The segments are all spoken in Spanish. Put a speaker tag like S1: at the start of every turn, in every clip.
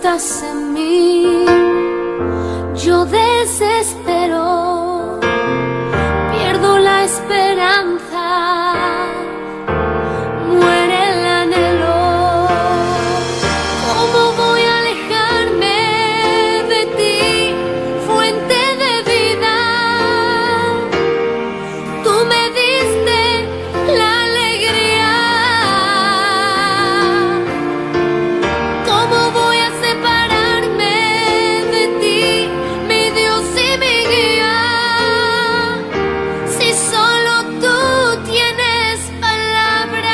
S1: estás en mí, yo desespero, pierdo la esperanza, muere el anhelo. ¿Cómo voy a alejarme de ti, fuente de vida? Tú me diste la alegría. ¿Cómo voy a separarme de ti, mi Dios y mi guía? Si solo tú tienes palabras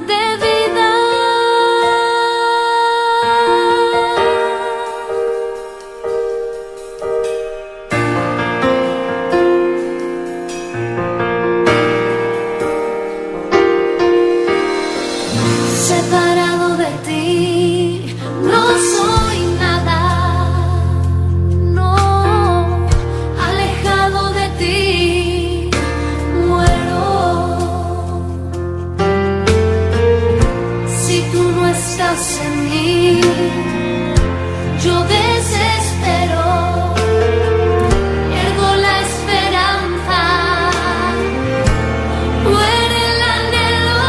S1: de vida. Separado de ti, no soy nada, no, alejado de ti, muero. Si tú no estás en mí, yo desespero, pierdo la esperanza, muere el anhelo.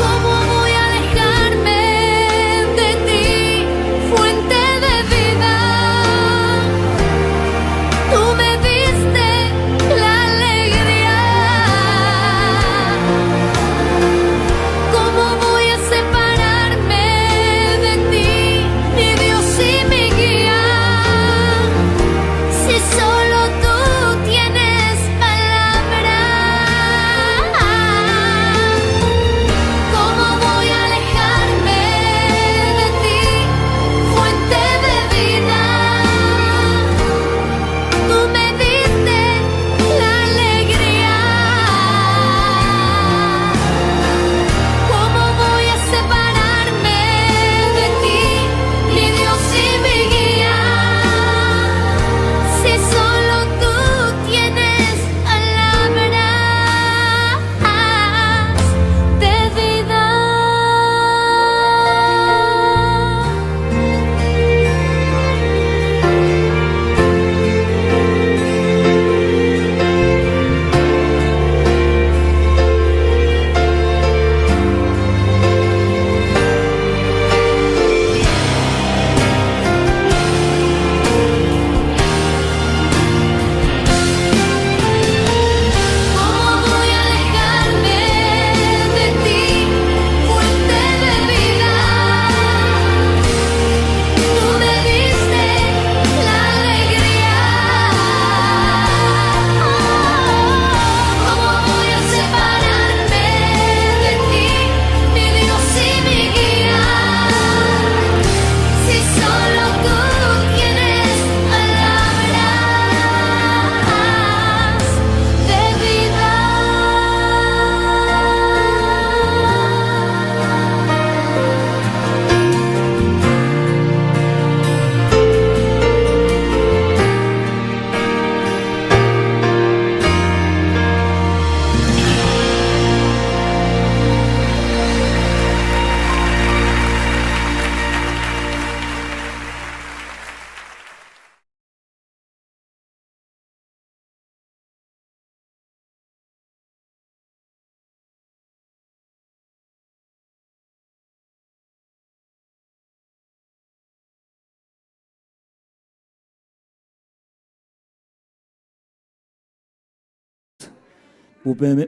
S1: ¿Cómo voy a alejarme de ti, fuente de vida? Tú me diste la alegría. ¿Cómo voy a separarme de ti, mi Dios y mi guía? Si solo tú tienes palabras. ¿Cómo voy a alejarme de ti, fuente de vida? Tú me diste la alegría. ¿Cómo voy a separarme de ti, mi Dios y mi guía? Si solo tú tienes palabras de vida. ¿Cómo voy a alejarme de ti, fuente de vida? Tú me diste la alegría. ¿Cómo voy a separarme de ti, mi Dios y mi guía? Si solo tú tienes palabras de vida.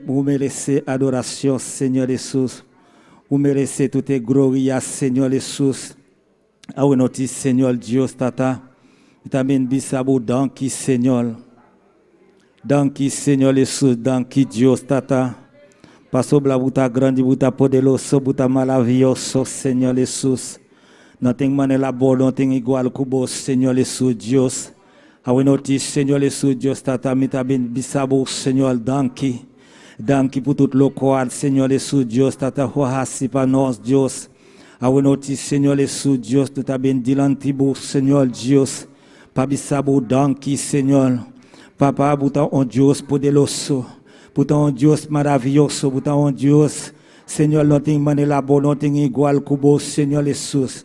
S2: Vous merecez adoration, Seigneur Jesus. Vous merecez toute gloria, Seigneur Jesus. Awe noti, Seigneur Dios, tata. Vitamin bisabu, danki, Seigneur. Danki, Seigneur Jesus, danki, Dios, tata. Passo bla buta grande, buta poderoso, buta maravilhoso, Seigneur Jesus. Não tem maneira boa, não tem igual cubo, Seigneur Jesus, Dios. Awe noti, Seigneur Jesus, Dios, tata. Vitamin bisabu, Seigneur, danki. Danke por tudo local, Senhor Jesus, Deus, tata rohasi para nós, Deus. Awe noti, Senhor Jesus, Deus, tu tá bem dilante bu, Senhor Deus. Pabisabu, danke, Senhor. Papá, buta um Deus poderoso, buta um Deus maravilhoso, buta um Deus Seigneur, nous t'ing mané la bonne, nous t'ing igual kubo, Seigneur Jesus.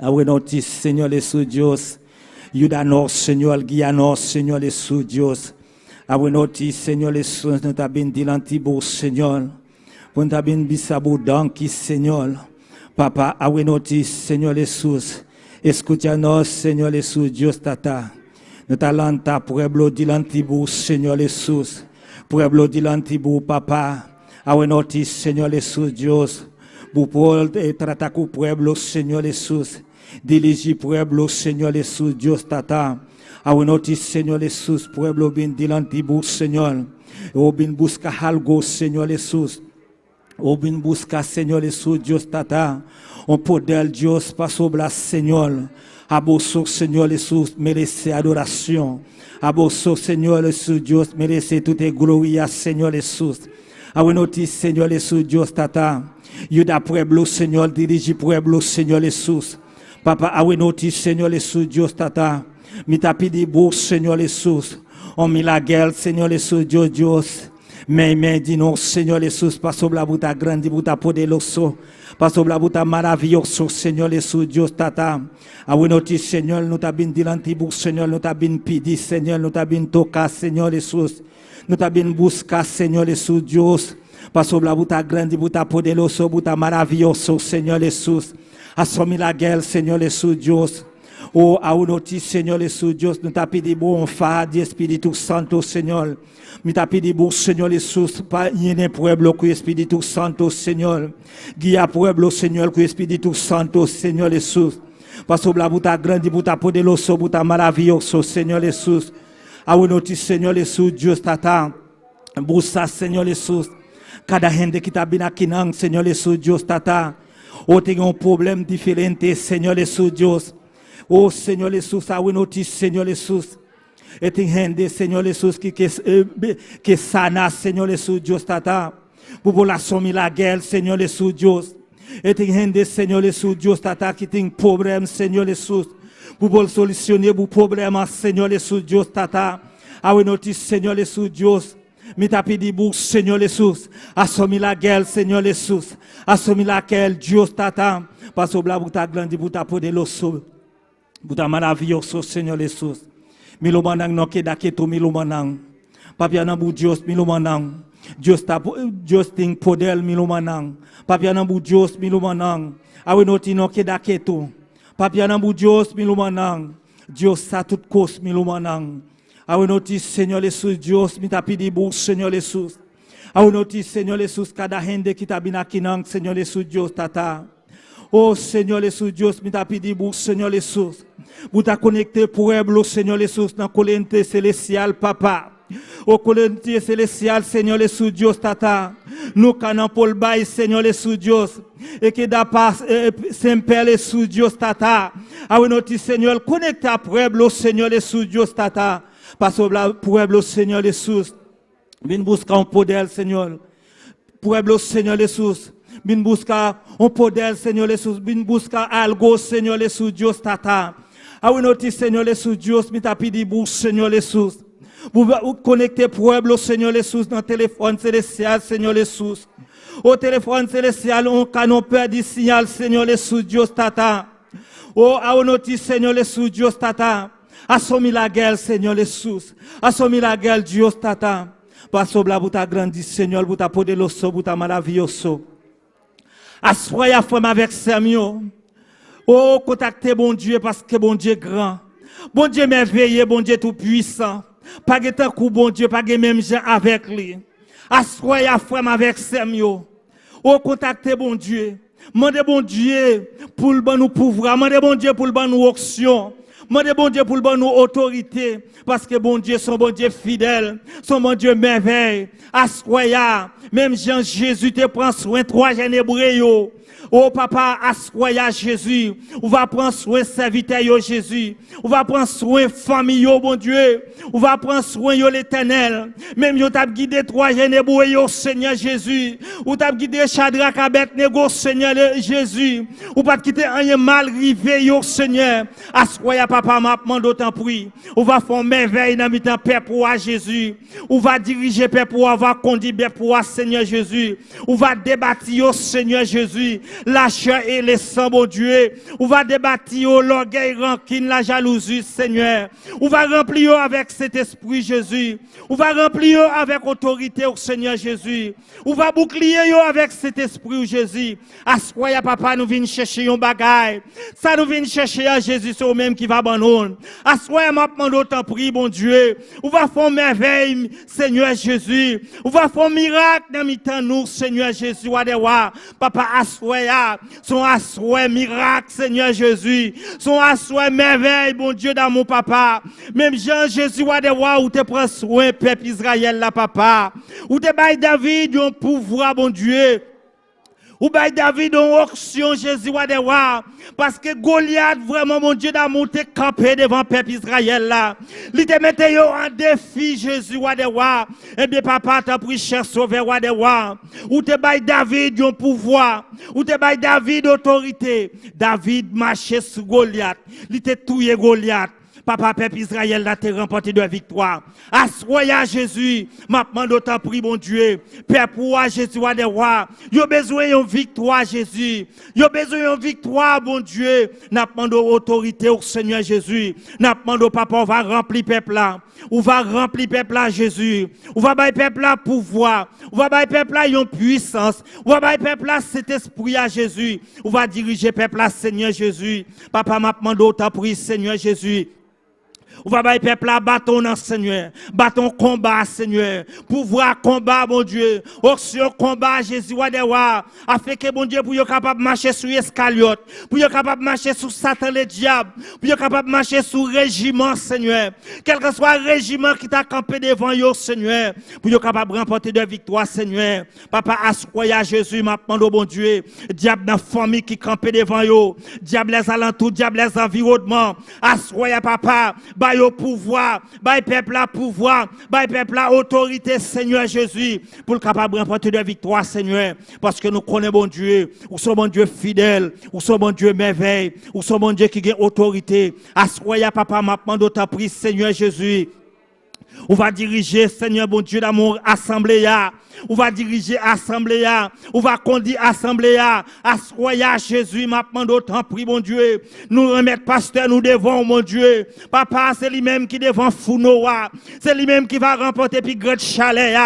S2: Awe notis, Seigneur Jesus, Dios. Yudanos, Seigneur, Guianos, Seigneur Jesus, Dios. Awe notis, Seigneur Jesus, nous t'abin dilantibo, Seigneur. Nous t'abin bisabou danki, Seigneur. Papa, awe notis, Seigneur Jesus. Escucha-nos, Seigneur Jesus, Dios tata. Nous talanta pueblo dilantibo, Seigneur Jesus. Pueblo dilantibo, papa. Awe notis, Seigneur Jesus, Dios. Bupol trata com o pueblo, Senhor Jesus. Dirigir pueblo, Senhor Jesus, Dios tata. Awe notis, Senhor Jesus, pueblo bin dilantibo, Senhor. O bin busca algo, Senhor Jesus. O bin busca, Senhor Jesus, Dios tata. O poder Deus para sobre Senhor. Abolso, Senhor Jesus, merece adoração. Abolso, Senhor Jesus, Deus merece toda glória, Senhor Jesus. Awe notis, Senhor Jesus, Dios tata. Yuda pueblo, Senhor, dirige pueblo, Senhor Jesus. Papa, awe notis, Senhor Jesus, Dios tata. Mi ta pedi bo, Senhor Jesus. On mi la guerre, Senhor Jesus, Dios. Mais dis-nous, Senhor Jesus, pas sobre la buta grande, buta poderoso. Pas sobre la buta maravilloso, Senhor Jesus, Dios tata. Awe notis, Senhor, nous ta bin dilantibu, Senhor, nous ta bin pidi, Senhor, nous ta bin toca, Senhor Jesus. Nous ta bin busca, Senhor Jesus, Dios. Pas sobre la buta grande, buta poderoso, buta maravilloso, Senhor Jesus. Assumi la guerre, Senhor Jesus, Dios. Oh, awe notis, Senhor Jesus, Dios, nous t'a pedi bon fade, Espírito Santo, Senhor. Me t'a pedi bon, Senhor Jesus, para yene pueblo com Espírito Santo, Senhor. Guia pueblo, Senhor, com Espírito Santo, Senhor Jesus. Pas sobre la buta grande, buta poderoso, buta maravilloso, Senhor Jesus. Awe notis, Senhor Jesus, Dios tata. Busa, Senhor Jesus. Cada gente que está bem aqui, não, Senhor Jesus, Deus tata. Ou tem problema diferente, Senhor Jesus, Deus. Oh, Senhor Jesus, awe notis, Senhor Jesus. E tem gente, Senhor Jesus, que sana, Senhor Jesus, Deus tata. População milagre, Senhor Jesus, Deus. E tem gente, Senhor Jesus, Deus tata, que tem problema, Senhor Jesus. Pour solucionner o problema, Senhor Jesus, Deus tata. Awe notis, Senhor Jesus, Deus. Me t'a pedi pour Seigneur Jesus. Assumi la guerre, Seigneur Jesus. Assumi la guerre, Dieu tata. Parce que la bouta grande, bouta poderoso. Bouta maravilloso, Seigneur Jesus. Milo manang no ke daketo milo manang. Papia na bu Dios milo manang. Dios ting poder milo manang. Papia na bu Dios milo manang. Awe noti no ke daketo. Papia na bu Dios milo manang. Dios sa tout cos milo manang. Awe notis, Senhor Jesus, Deus, me tá pedindo, Senhor Jesus. Awe notis, Senhor Jesus, cada gente que tá vindo aqui, não, Senhor Jesus, Deus, tata. Oh, Senhor Jesus, Deus, me tá pedindo, Senhor Jesus. Vous tá connecté pueblo, Senhor Jesus, na colente celestial, papa. O colente celestial, Senhor Jesus, Deus, tata. Nous canons pour le bail, Senhor Jesus, Deus. Et que da paz, sempre Jesus, Deus, tata. Awe notis, Senhor, connecté à pueblo, Senhor Jesus, Deus, tata. Parce que le pueblo, Seigneur Jesus, vient buscar un poder, Seigneur. Pueblo, Seigneur Jesus, vient buscar un poder, Seigneur Jesus, vient buscar algo, Seigneur Jesus, Dios tata. Awe notis, Seigneur Jesus, Dios, mi t'a pedi pour Seigneur Jesus. Vous connectez pueblo, Seigneur Jesus, dans le téléphone célestial, Seigneur Jesus. Au téléphone célestial, on canon perdu signal, Seigneur Jesus, Dios tata. Oh, awe notis, Seigneur Jesus, Dios tata. Assumi la guerre, Seigneur Jesus. Assumi la guerre, Dios tata. Parce que la bouta grandi, Seigneur, bouta poderoso, bouta maravilloso. Assoya femme avec Samuel. Oh, contactez bon Dieu parce que bon Dieu est grand. Bon Dieu merveilleux, bon Dieu tout puissant. Pas de temps coup bon Dieu, pas de même gens avec lui. Assoya femme avec Samuel. Oh, contactez bon Dieu. Mandez bon Dieu pour le bon pouvoir. Mandez bon Dieu pour le bon action. Mandez bon Dieu pour le bon autorité, parce que bon Dieu, son bon Dieu fidèle, son bon Dieu merveille. Assoya, même Jean Jésus te prend soin, 3 jeunes hébreux. Oh papa, assoya Jésus. On va prendre soin serviteur Jésus. On va prendre soin famille, bon Dieu. On va prendre soin l'Éternel. Même yo t'a guidé 3 jeunes hébreux, Seigneur Jésus. Ou t'a guidé Shadrach, Abednego, Seigneur Jésus. Ou pas quitter un mal rivé, Seigneur. Assoya papa. papa, m'a demandé autant prix. On va faire merveille dans le temps, Père, pour Jésus. On va diriger, Père, pour avoir conduit, Père, pour Seigneur Jésus. On va débattre, Seigneur Jésus, la chair et le sang, mon Dieu. On va débattre, l'orgueil, rancune, la jalousie, Seigneur. On va remplir avec cet esprit, Jésus. On va remplir avec autorité, au Seigneur Jésus. On va bouclier avec cet esprit, Jésus. Assoya, papa, nous venons chercher un bagage. Ça nous vient chercher à Jésus, c'est au-même qui va abandonner. Assoya, m'a demandé autant prix, bon Dieu. On va faire merveille, Seigneur Jésus. On va faire miracle dans mi-temps, nous, Seigneur Jésus. Papa, assoya, son assoya, miracle, Seigneur Jésus. Son assoya, merveille, bon Dieu, dans mon papa. Même Jean Jésus, où te prends soin, peuple Israël, là, papa. Où te baille David, un pouvoir, bon Dieu. Ou bien David en auction, Jésus, parce que Goliath, vraiment, mon Dieu d'amour, t'es campé devant le peuple Israël là. Il te mettait en défi, Jésus, Eh bien, papa, t'as pris cher sauveur, Ou te baille David en pouvoir. Ou te baille David autorité. David marchait sur Goliath. Il te tué Goliath. Papa, peuple Israël, là, t'es remporté de victoire. Assoya Jésus, m'a demandé autant prix, mon Dieu. Père, pour Jésus, des rois. Yo besoin d'une victoire, Jésus. Yo besoin d'une victoire, mon Dieu. N'a demandé autorité au Seigneur Jésus. N'a demandé papa, on va remplir peuple là. On va remplir peuple là, Jésus. On va bailler peuple là pouvoir. On va bailler peuple là une puissance. On va bailler peuple là cet esprit à Jésus. On va diriger peuple là, Seigneur Jésus. Papa, m'a demandé autant prix, Seigneur Jésus. On va bailler peuple là, bâton dans Seigneur. Bâton combat, Seigneur. Pouvoir combat, mon Dieu. Action combat, Jésus, afin que, mon Dieu, pour être capable de marcher sur l'escaliote. Pour être capable de marcher sur Satan, le diable. Pour être capable de marcher sur le régiment, Seigneur. Quel que soit le régiment qui t'a campé devant eux, Seigneur. Pour être capable de remporter de victoire, Seigneur. Papa, assoya Jésus, m'a demandé au bon Dieu. Diable dans la famille qui campé devant eux. Diable les alentours, diable les environnements. Assoya, papa. Baille au pouvoir, baille peuple à pouvoir, baille peuple à autorité, Seigneur Jésus, pour le capable de remporter de victoire, Seigneur, parce que nous connaissons bon Dieu, nous sommes bon Dieu fidèle, nous sommes bon Dieu merveille, nous sommes bon Dieu qui a autorité. Assoya, papa, m'a demandé ta prise, Seigneur Jésus. On va diriger, Seigneur, bon Dieu d'amour, assemblée. On va diriger assemblée. On va conduire assemblée. Assoya Jésus, m'a demandé autant prix, mon Dieu. Nous remettre pasteur, nous devons, mon Dieu. Papa, c'est lui-même qui devant Founoa. C'est lui-même qui va remporter puis grand chalet.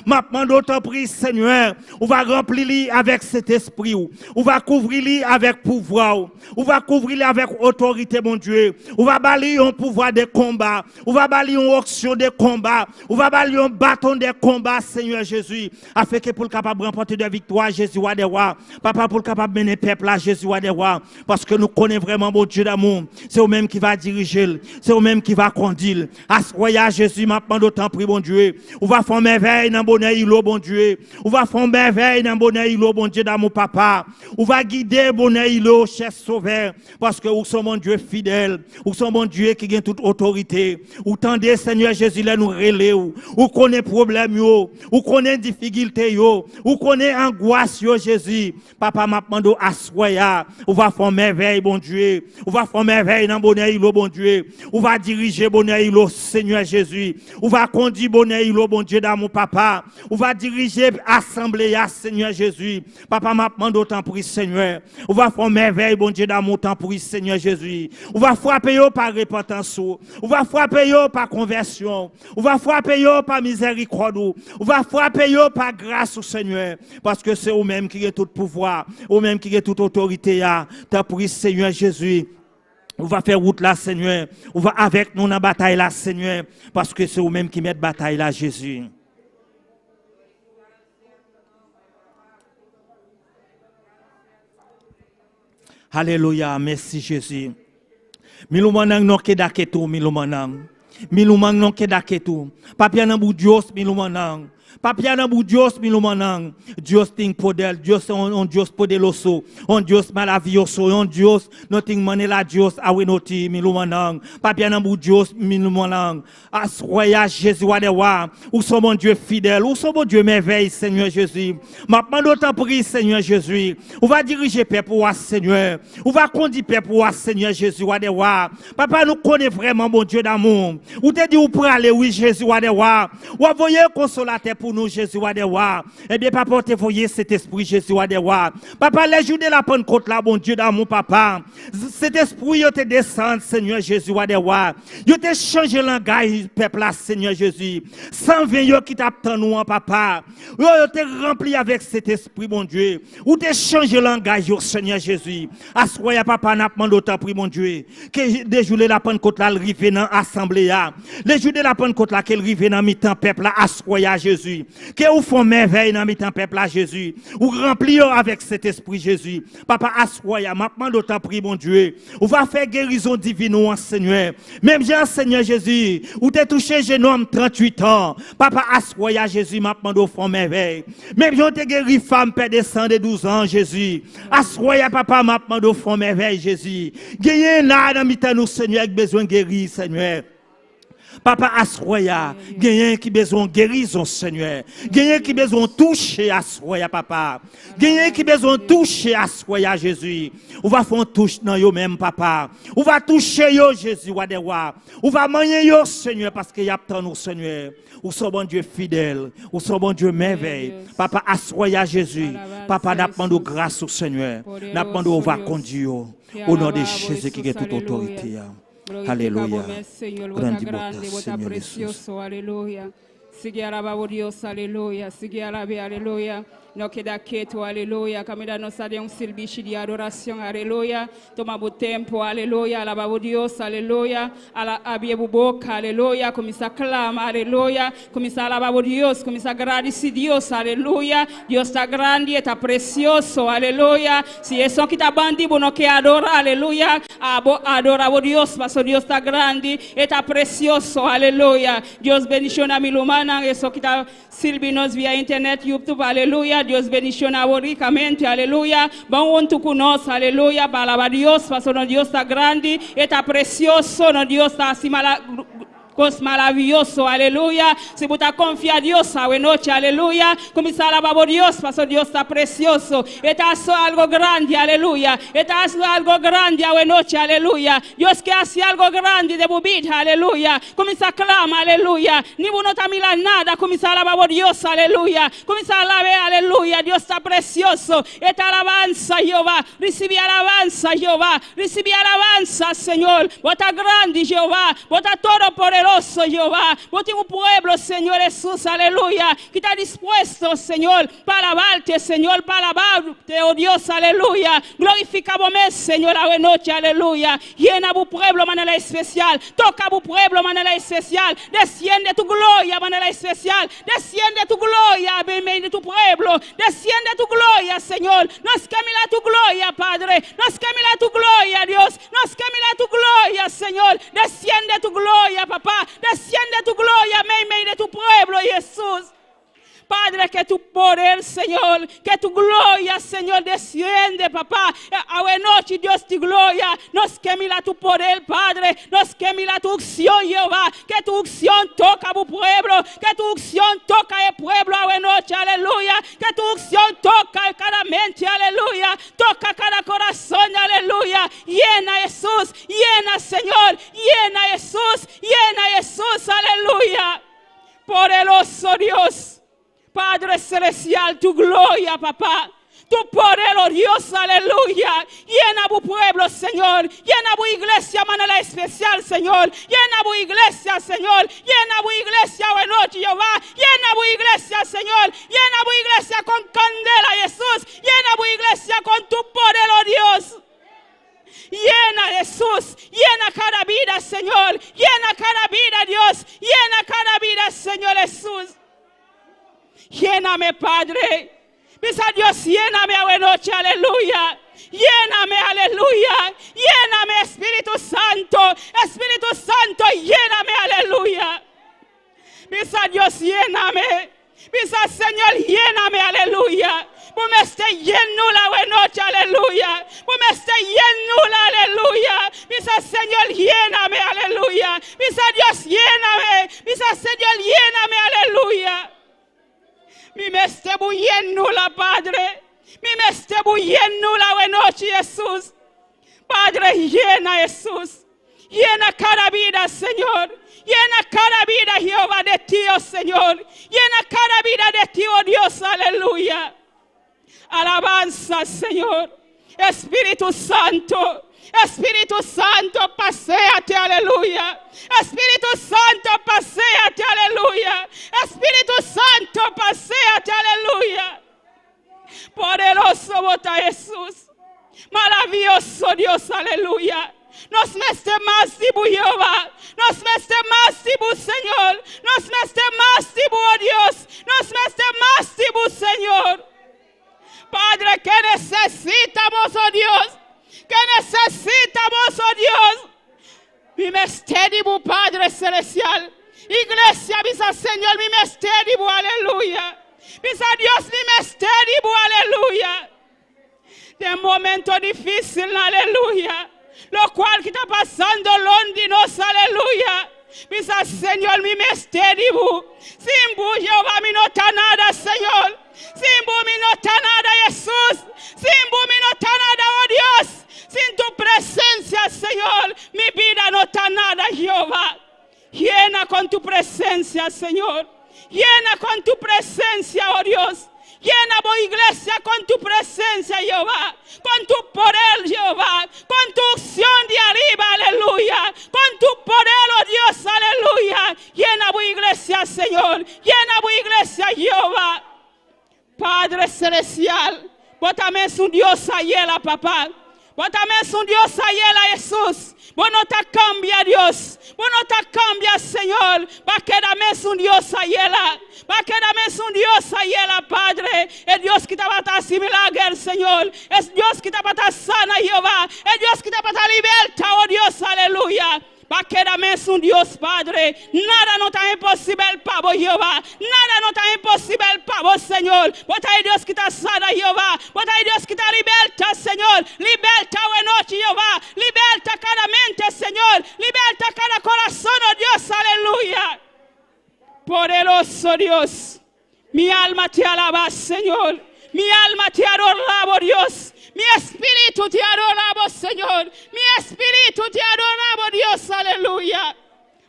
S2: M'a demandé autant prix, Seigneur. On va remplir lui avec cet esprit. On va couvrir lui avec pouvoir. On va couvrir lui avec autorité, mon Dieu. On va balayer un pouvoir de combat. On va balayer une auction de combat. On va balayer un bâton de combat, Seigneur Jésus. Afin que pour le capable de remporter de victoire, Jésus wa des rois. Papa, pour le capable de mener peuple à Jésus wa des rois. Parce que nous connaissons vraiment mon Dieu d'amour. C'est eux-mêmes qui va diriger. C'est eux-mêmes qui va conduire. Assoya Jésus, m'a demandé autant prix, bon Dieu. On va faire merveille dans bonheur îlot, bon Dieu. On va faire merveille dans bonheur îlot, bon Dieu, dans mon papa. On va guider bonheur îlot, cher sauveur. Parce que nous sommes mon Dieu fidèle. Nous sommes mon Dieu qui a toute autorité. Ou tendez, Seigneur Jésus, là nous relais. Ou connaît problème, ou connaît difficulté, ou connaît angoisse, Jésus. Papa m'a demandé assoya. On va faire merveille, bon Dieu. On va faire merveille dans bonheur îlot, bon Dieu. On va diriger bonheur îlot, Seigneur Jésus. On va conduire bonheur îlot, bon Dieu, dans mon papa. On va diriger assemblée, Seigneur Jésus. Papa m'a demandé autant pour Seigneur. On va faire merveille, bon Dieu, dans mon temps pour Seigneur Jésus. On va frapper par repentance. On va frapper par conversion. On va frapper par miséricorde. On va frapper par grâce au Seigneur. Parce que c'est eux-mêmes qui ont tout pouvoir. Eux-mêmes qui ont toute autorité. T'as pris Seigneur Jésus. On va faire route là, Seigneur. On va avec nous dans la bataille là, Seigneur. Parce que c'est eux-mêmes qui mettent bataille là, Jésus. Alléluia, merci Jésus. Milou manang non kedaketou, milou manang. Milou manang non kedaketou. Papia nan boudios, milou manang. Papia nan bou Dios mi lumanang. Dios ting podel, Dios on Dios podeloso, on Dios malavioso, on Dios nothing manela Dios awenoti mi lumanang. Papia nan bou Dios mi lumanang. Asroya Jésus wadewa. Ou son mon Dieu fidèle, ou son mon Dieu merveille, Seigneur Jésus. Maintenant d'autant prie, Seigneur Jésus. On va diriger peuple pour Seigneur. On va conduire peuple pour Seigneur Jésus wadewa. Papa nous connaît vraiment mon Dieu d'amour. Ou te dit ou pour aller oui Jésus wadewa. Ou envoyer un consolateur pour nous, Jésus Wadewa. Eh bien, papa, te voyez cet esprit, Jésus Wadewa. Papa, les jours de la Pentecôte, là, bon Dieu d'amour, papa. Cet esprit, il te descend, Seigneur Jésus Wadewa. Il te change le langage, peuple, là, Seigneur Jésus. 120 qui t'attendent nous, papa. Il te rempli avec cet esprit, mon Dieu. Ou te change le langage, Seigneur Jésus. Assoya, papa, n'a pas d'autant prix, mon Dieu. Que des jours de la Pentecôte, là, arrive dans l'assemblée, les jours de la Pentecôte, là, qu'elle arrive dans mi-temps, peuple, là, assoya, Jésus. Que vous font merveille dans mi-temps peuple à Jésus. Ou remplir avec cet esprit Jésus. Papa, assoya, maintenant d'autant prie, mon Dieu. On va faire guérison divine, Seigneur. Même j'ai Seigneur Jésus. Ou t'es touché jeune homme 38 ans. Papa, assoya, Jésus, maintenant d'autant font merveille. Même j'ai t'es guéri femme, père de 100 de 12 ans, Jésus. Assoya, papa, maintenant d'autant font merveille, Jésus. Gagnez là dans mi-temps, nous, Seigneur, avec besoin de guérir, Seigneur. Papa Asroya, gagnez qui besoin de guérison, Seigneur. Gagnez qui besoin de toucher Asroya, papa. Gagnez qui besoin de toucher Asroya, Jésus. On va faire une touche dans yo même, papa. On va toucher yo, Jésus, wadewa. On va manger yo, Seigneur, parce qu'il y a tant nous, Seigneur. Ou son bon Dieu fidèle, ou son bon Dieu merveille. Papa Asroya, Jésus. Papa, n'a pas de grâce au Seigneur. N'a pas de on va conduire au nom de Jésus qui a toute autorité. Alléluia. Grandis, Seigneur Jésus.
S3: Alléluia. Sigue alabado Dios, aleluya. Sigue alabe, aleluya. No queda quieto, aleluya. Camina nos de un servicio de adoración, aleluya. Tomamos tiempo, aleluya. Alabado Dios, aleluya. Abrir boca, aleluya. Comienza a clamar, aleluya. Comienza a alabar Dios, comienza a agradecer Dios, aleluya. Dios está grande, está precioso, aleluya. Si eso que está bandido, no que adora, aleluya. Adora a Dios, paso Dios está grande, está precioso, aleluya. Dios bendiciona mi lumana, eso que está sirviendo via internet, YouTube, aleluya. Dios bendicionar ricamente, aleluya. Vamos junto conosco, aleluya. Para alabar Dios, paso Dios está grande, está precioso, no Dios está así maravilloso, aleluya. Si puta confía a Dios a noche, aleluya. Comienza a alabar a Dios, paso Dios está precioso. Está haciendo algo grande, aleluya. Está haciendo algo grande a noche, aleluya. Dios que hace algo grande de tu vida, aleluya. Comienza a clamar, aleluya. Ni uno te mira nada, comienza a alabar a Dios, aleluya. Comienza a alabar, aleluya. Dios está precioso. Esta alabanza, Jehová. Recibe alabanza, Jehová. Recibe alabanza, Señor. Bota grande, Jehová. Bota todo poderoso, Jehová. Vos tenés un pueblo, Señor Jesús, aleluya, que está dispuesto, Señor, para alabarte, Señor, para alabarte, oh Dios, aleluya. Glorificamos, Señor, a la noche, aleluya. Llena tu pueblo de manera especial. Toca tu pueblo de manera especial. Desciende tu gloria de manera especial. Desciende tu gloria en medio de tu pueblo. Desciende tu gloria, Señor. Nos camina tu gloria, Padre. Nos camina tu gloria, Dios. Nos camina tu gloria, Señor. Desciende tu gloria, papá. Desciende tu gloria en medio de tu pueblo, Jesús. Padre, que tu poder, Señor, que tu gloria, Señor, desciende, papá. A la noche, Dios, tu gloria, nos quemila tu poder, Padre, nos quemila tu unción, Jehová, que tu unción toca a tu pueblo, que tu unción toca el pueblo a la noche, aleluya, que tu unción toca cada mente, aleluya, toca cada corazón, aleluya. Llena Jesús, llena, Señor, llena Jesús, aleluya. Poderoso Dios. Padre celestial, tu gloria, papá. Tu poder, oh Dios, aleluya. Llena tu pueblo, Señor. Llena tu iglesia de manera especial, Señor. Llena tu iglesia, Señor. Llena tu iglesia de noche, Jehová. Llena tu iglesia, Señor. Llena tu iglesia con candela, Jesús. Llena tu iglesia con tu poder, oh Dios. Llena Jesús, llena cada vida, Señor. Llena cada vida, Dios. Llena cada vida, Señor Jesús. Lléname, Padre. Misa Dios, lléname a la noche, aleluya. Lléname, aleluya. Lléname, Espíritu Santo. Espíritu Santo, lléname, aleluya. Misa Dios, lléname. Bisa Señor, lléname, aleluya. Por me esté lleno la buena noche, aleluya. Por me esté lleno la aleluya. Bisa Señor, lléname, aleluya. Bisa Dios, lléname. Bisa Señor, lléname, aleluya. Mi me esté lleno la Padre. Mi me esté lleno la buena noche, Jesús. Padre, llena Jesús. Llena cada vida, Señor. Llena cada vida, Jehová, de ti, oh Señor. Llena cada vida de ti, oh Dios, aleluya. Alabanza, Señor. Espíritu Santo. Espíritu Santo, paséate, aleluya. Espíritu Santo, paséate, aleluya. Espíritu Santo, paséate, aleluya. Poderoso bota Jesús. Maravilloso Dios, aleluya. Nos meste más tibu Jehová. Nos meste más tibu Señor. Nos meste más tibu, oh Dios. Nos meste más tibu, Señor. Padre, que necesitamos, oh Dios. Que necesitamos, oh Dios. Mi mestéribu, Padre celestial. Iglesia, misa Señor, mi mestéribu, aleluya. Misa Dios, mi mestéribu, aleluya. De momento difícil, aleluya. Lo cual que está pasando londinos, aleluya. Misa Señor, mi mestéribu. Sin bu, Jehová, mi no está nada, Señor. Sin bu, mi no está nada, Jesús. Sin bu, mi no está nada, oh Dios. Sin tu presencia, Señor, mi vida no está nada, Jehová. Llena con tu presencia, Señor. Llena con tu presencia, oh Dios. Llena, oh iglesia, con tu presencia, Jehová. Con tu poder, Jehová. Con tu unción de arriba, aleluya. Con tu poder, oh Dios, aleluya. Llena, oh iglesia, Señor. Llena, oh iglesia, Jehová. Padre celestial, vos también es un Dios ayela, papá. Vos también es un Dios ayela, Jesús. Vos no te cambia, Dios. Vos no te cambia, Señor. Va a quedarme es un Dios ayela. Va a quedarme es un Dios ayela, Padre. El Dios que te va a dar milagro, Señor. Es Dios que te va a dar sana, Jehová. El Dios que te va a dar libertad, oh Dios, aleluya. Va a quedarme es un Dios, Padre. Nada no está imposible para vos, Jehová. Nada no está imposible para vos, Señor. Vos hay Dios que te sana, Jehová. Vos hay Dios que te liberta, Señor. Liberta hoy noche, Jehová. Liberta cada mente, Señor. Liberta cada corazón, oh Dios, aleluya. Poderoso Dios. Mi alma te alaba, Señor. Mi alma te adora, oh Dios. Mi espíritu te adoramos, Señor. Mi espíritu te adoramos, Dios, aleluya.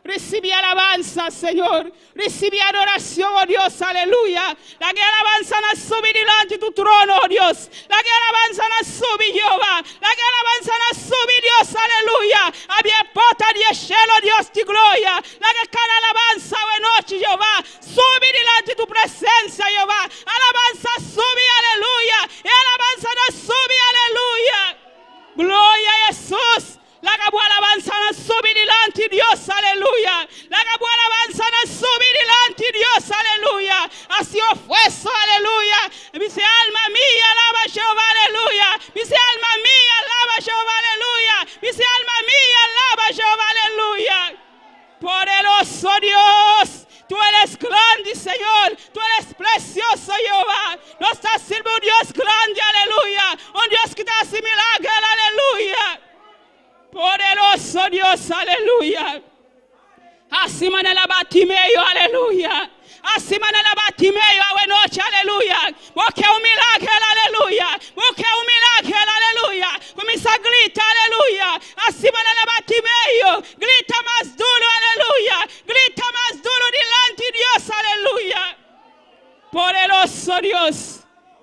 S3: Recibe alabanza, Señor. Recibe adoración, oh Dios, aleluya. La que alabanza no sube delante de tu trono, oh Dios. La que alabanza no sube, Jehová. La que alabanza no sube, Dios, aleluya. Había porta de cielo, Dios de gloria. La que cada alabanza, oh noche, Jehová. Sube delante de tu presencia, Jehová. Alabanza sube, aleluya. Y alabanza no sube, aleluya. Gloria a Jesús. La que alabanza no sube delante de Dios, aleluya. La que alabanza no sube delante de Dios, aleluya. Así ofueso, aleluya. Dice alma mía, alaba Jehová, aleluya. Dice alma mía, alaba Jehová, aleluya. Dice alma mía, alaba Jehová, aleluya. Poderoso Dios. Tú eres grande, Señor. Tú eres precioso, Jehová. Nos está sirviendo un Dios grande, aleluya. Un Dios que te hace milagro, aleluya. Poderoso Dios, aleluya. Así manera Bartimeo, aleluya. Así manera Bartimeo, a noche, aleluya. Porque un milagro, aleluya. Porque un milagro, aleluya. Comienza a gritar, aleluya. Así manera Bartimeo. Grita más duro, aleluya. Grita más duro delante de Dios, aleluya. Poderoso Dios.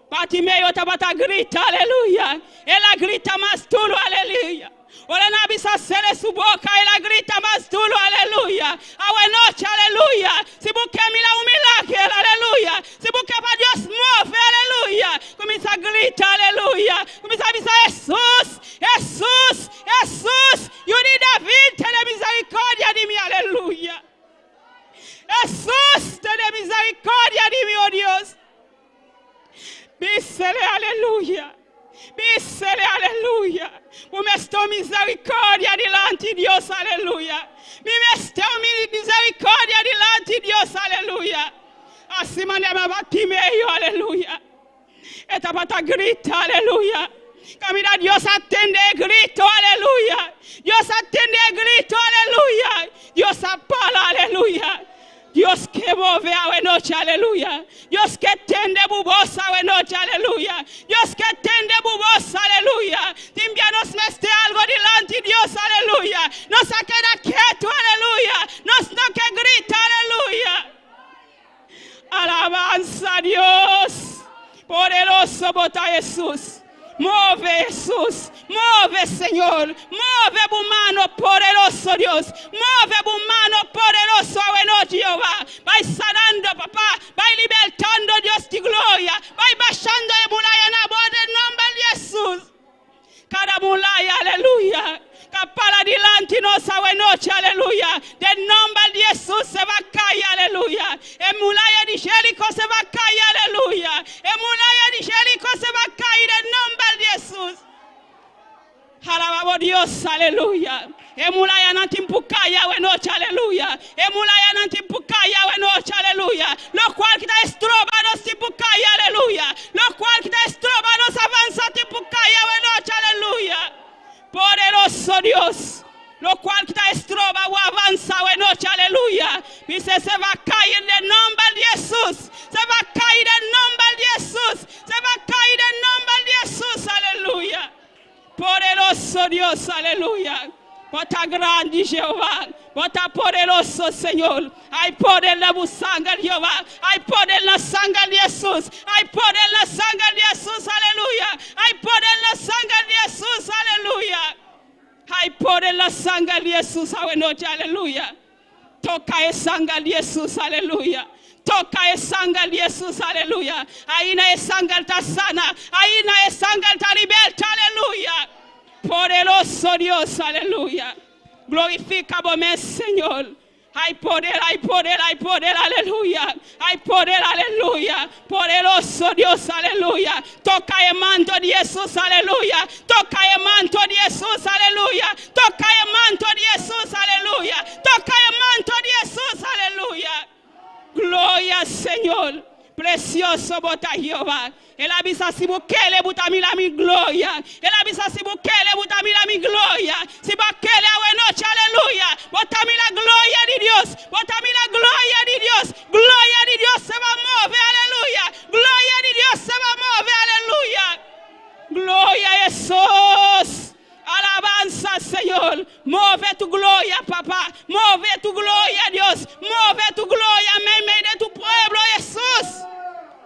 S3: Bartimeo te va a gritar, aleluya. Él grita más duro, aleluya. Ora na bisa cele su boca y la grita más duro, aleluya. Ahora noche, aleluya. Si busca un milagro, aleluya. Si busca para Dios mueve, aleluya. Comienza a gritar, aleluya. Comienza a decir Jesús, Jesús, Jesús. Yo ni David, ten misericordia de mí, aleluya. Jesús, ten misericordia de mí, oh Dios. Dísele, aleluya. Dísele, aleluya. Me estou misericordia delante de Dios, aleluya. Me estou misericordia delante de Dios, aleluya. Asimandema Bartimeo, aleluya. Esta pata grita, aleluya. Camina, Dios atiende el grito, aleluya. Dios atiende el grito, aleluya. Dios apala, aleluya. Dios que mueve a noche, aleluya. Dios que tende bubosa a noche, aleluya. Dios que tende bubosa, aleluya. Timbianos meste algo delante, Dios, aleluya. No se queda quieto, aleluya. No que grita, aleluya. Alabanza a Dios. Poderoso bota Jesús. Mueve Jesús, mueve Señor, mueve tu mano poderoso Dios, mueve tu mano poderoso noche Jehová, vai sanando papá, vai libertando Dios de gloria, vai bajando de mulaya na voz del nombre de Jesús, cada mulaya, aleluya, capala delante nos noche, aleluya, del nombre de Jesús se va a caer, aleluya, el mulaya de Jericó se va a caer, aleluya, el mulaya de Jericó se va a caer en nombre de Jesús. Alabamos Dios, aleluya. Emulaya nantimpukaya noche, aleluya. Emulaya nantimpukaya noche, aleluya. Lo cual que te estroba nos timpukaya, aleluya. Lo cual que te estroba nos avanza timpukaya noche, aleluya. Poderoso Dios. Lo cual que te estroba o avanza noche, aleluya. Dice se va a caer en el nombre de Jesús. Se va a caer en el nombre de Jesús. Se va a caer en el nombre de Jesús, aleluya. Poderoso Dios, aleluya. Bota grande Jehová, bota poderoso Señor. Hay poder en la sangre de Jehová, hay poder en la sangre de Jesús, hay poder en la sangre de Jesús, aleluya. Hay poder en la sangre de Jesús, aleluya. Hay poder en la sangre de Jesús, aleluya. Toca el sangre de Jesús, aleluya. Toca el sangre de Jesús, aleluya. Ahí no es sangre está sana, ahí no es sangre está liberta, aleluya. Poderoso Dios, aleluya. Glorificamos, Señor. Hay poder, hay poder, hay poder, aleluya. Hay poder, aleluya. Poderoso Dios, aleluya. Toca el manto de Jesús, aleluya. Toca el manto de Jesús, aleluya. Toca el manto de Jesús, aleluya. Toca el manto de Jesús, aleluya. Gloria al Señor. Precioso bota Jehová. El avisa si bukele buta mila mi gloria. El avisa si bukele buta mila mi gloria. Si bukele a noche, aleluya. Bota mila gloria de Dios. Bota mila gloria de Dios. Gloria de Dios se va a mover, aleluya. Gloria de Dios se va a mover, aleluya. Gloria a Jesús. Alabanza, Señor. Mueve tu gloria, papá. Mueve tu gloria, Dios. Mueve tu gloria en medio de tu pueblo, Jesús.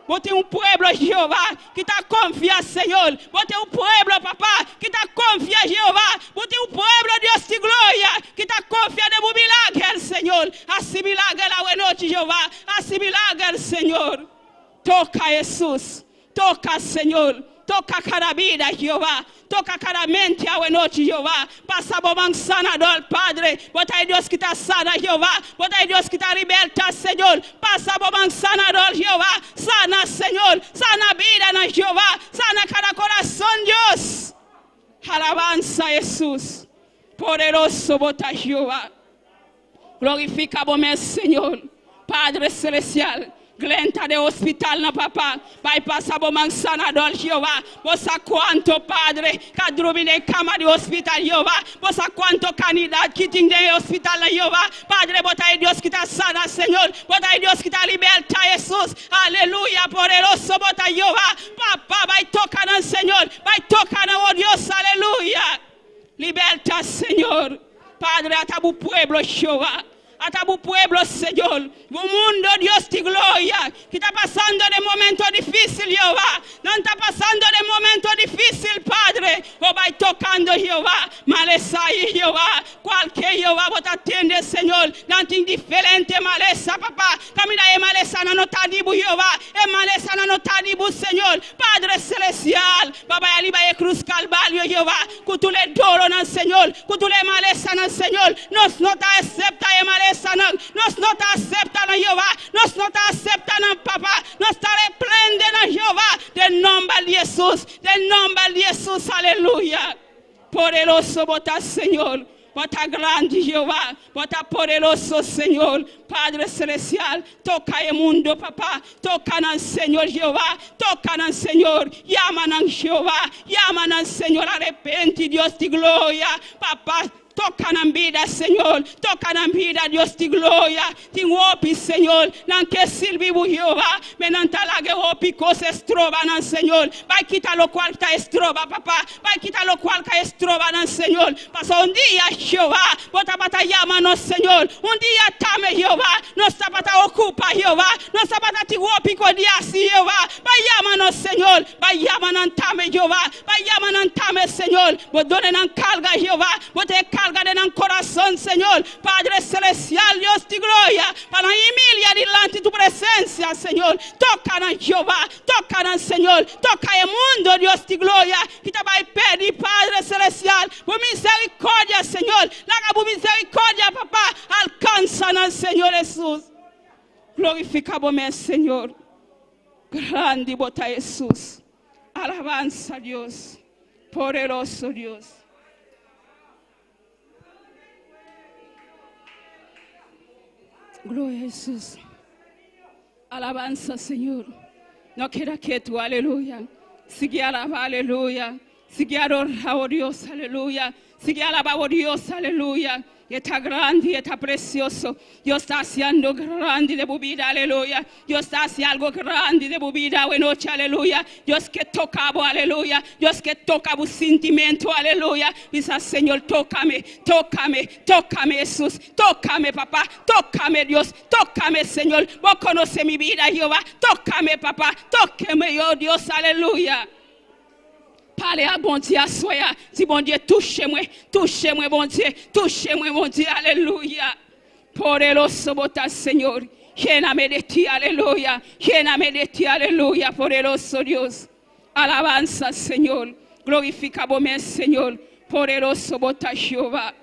S3: Vos tenés un pueblo, Jehová, que te confía, Señor. Vos tenés un pueblo, papá, que te confía, Jehová. Vos tenés un pueblo, Dios de gloria, que te confía de un milagro, Señor. Así milagro la buena noche, Jehová. Así milagro, Señor. Toca, Jesús. Toca, Señor. Toca cada vida, Jehová. Toca cada mente a noche, Jehová. Pasa por un sanador, Padre. Bota Dios que está sana, Jehová. Bota Dios que está liberta, Señor. Pasa por un sanador, Jehová. Sana, Señor. Sana vida, no, Jehová. Sana cada corazón, Dios. Alabanza, Jesús. Poderoso, bota Jehová. Glorificamos, Señor. Padre celestial. Glenta de hospital na papá. Vai passar por sanador, Jehová. Você quanto, Padre, cadrubi de cama de hospital, Jehová. Você quanto candidato que tem de hospital, Jehová. Padre, bota aí Deus que está sana, Senhor. Bota aí Deus que está liberta, Jesus. Aleluia, poderoso, bota aí, Jehová. Papá, vai tocar no Senhor. Vai tocar no Deus, aleluia. Liberta, Senhor. Padre, hasta tu pueblo, Jehová. Hasta tu pueblo, Señor. Un mundo, Dios de gloria. Que está pasando de momento difícil, Jehová. No está pasando de momento difícil, Padre. O va tocando, Jehová. Maleza ahí, Jehová. Cualquier Jehová vos atiende, Señor. Dante indiferente maleza, papá. Camina de maleza no está dibu, Jehová. Es maleza no está dibu, Señor. Padre celestial. Papá, ya liba de cruz calvario, Jehová. Que tú le dolo, no, Señor. Que tú le maleza, no, Señor. Nos no te acepta de maleza. Nos no te aceptan, Jehová. Nos no te aceptan, papá. Nos te reprenden, Jehová. Del nombre de Jesús. Del nombre de Jesús. Aleluya. Poderoso botas, Señor. bota grande, Jehová, bota poderoso, Senhor. Padre Celestial, toca el mundo, papá. Toca en el Señor, Jehová. Toca en el Señor. Llaman en Jehová. Llaman al Señor. Arrepente, Dios de gloria. Papá, toca en vida, Señor. Toca en vida, Dios de gloria. Tengo opi, Señor. Nan que sirvi bu Jehová. Menanta la que opi cose estroba nan Señor. Vai quitar lo cual está estroba, papá. Vai quitar lo cual está estroba nan Señor. Pasó un día, Jehová. Bota bata llamanos, Señor. Un día tame, Jehová. Nos zapata ocupa, Jehová. Nos zapata ti opi con día, Jehová. Vai llamanos, Señor. Vai llamanos tame, Jehová. Vai llamanos tame, Señor. Vos donen en carga, Jehová. Vos te carga en el corazón, Señor. Padre Celestial, Dios de gloria. Para Emilia delante de tu presencia, Señor. Toca en Jehová. Toca en el Señor. Toca el mundo, Dios de gloria. Y te va a pedir, Padre Celestial, por misericordia, Señor. La por misericordia, papá. Alcanza en el Señor Jesús. Glorificamos, Señor. Grande bota Jesús. Alabanza a Dios. Poderoso Dios. Gloria a Jesús. Alabanza, Señor. No queda quieto, aleluya. Sigue alabar, aleluya. Sigue adorar, oh Dios, aleluya. Sigue alabar, oh Dios, aleluya. Y está grande y está precioso. Dios está haciendo grande de tu vida, aleluya. Dios está haciendo algo grande de tu vida, buena noche, aleluya. Dios que toca, aleluya. Dios que toca tu sentimiento, aleluya. Dice, Señor, tócame, tócame, tócame, Jesús. Tócame, papá. Tócame, Dios. Tócame, Señor. Vos conoces mi vida, Jehová. Tócame, papá. Tócame, oh Dios, aleluya. Parlez à bon Dieu, soyez. Si bon Dieu, touchez-moi, bon Dieu, alléluia. Poderoso bota, Señor. Lléname de ti, aleluya. Lléname de ti, aleluya. Poderoso Dios. Alabanza, Señor. Glorificamos, Señor. Poderoso bota, Jehová.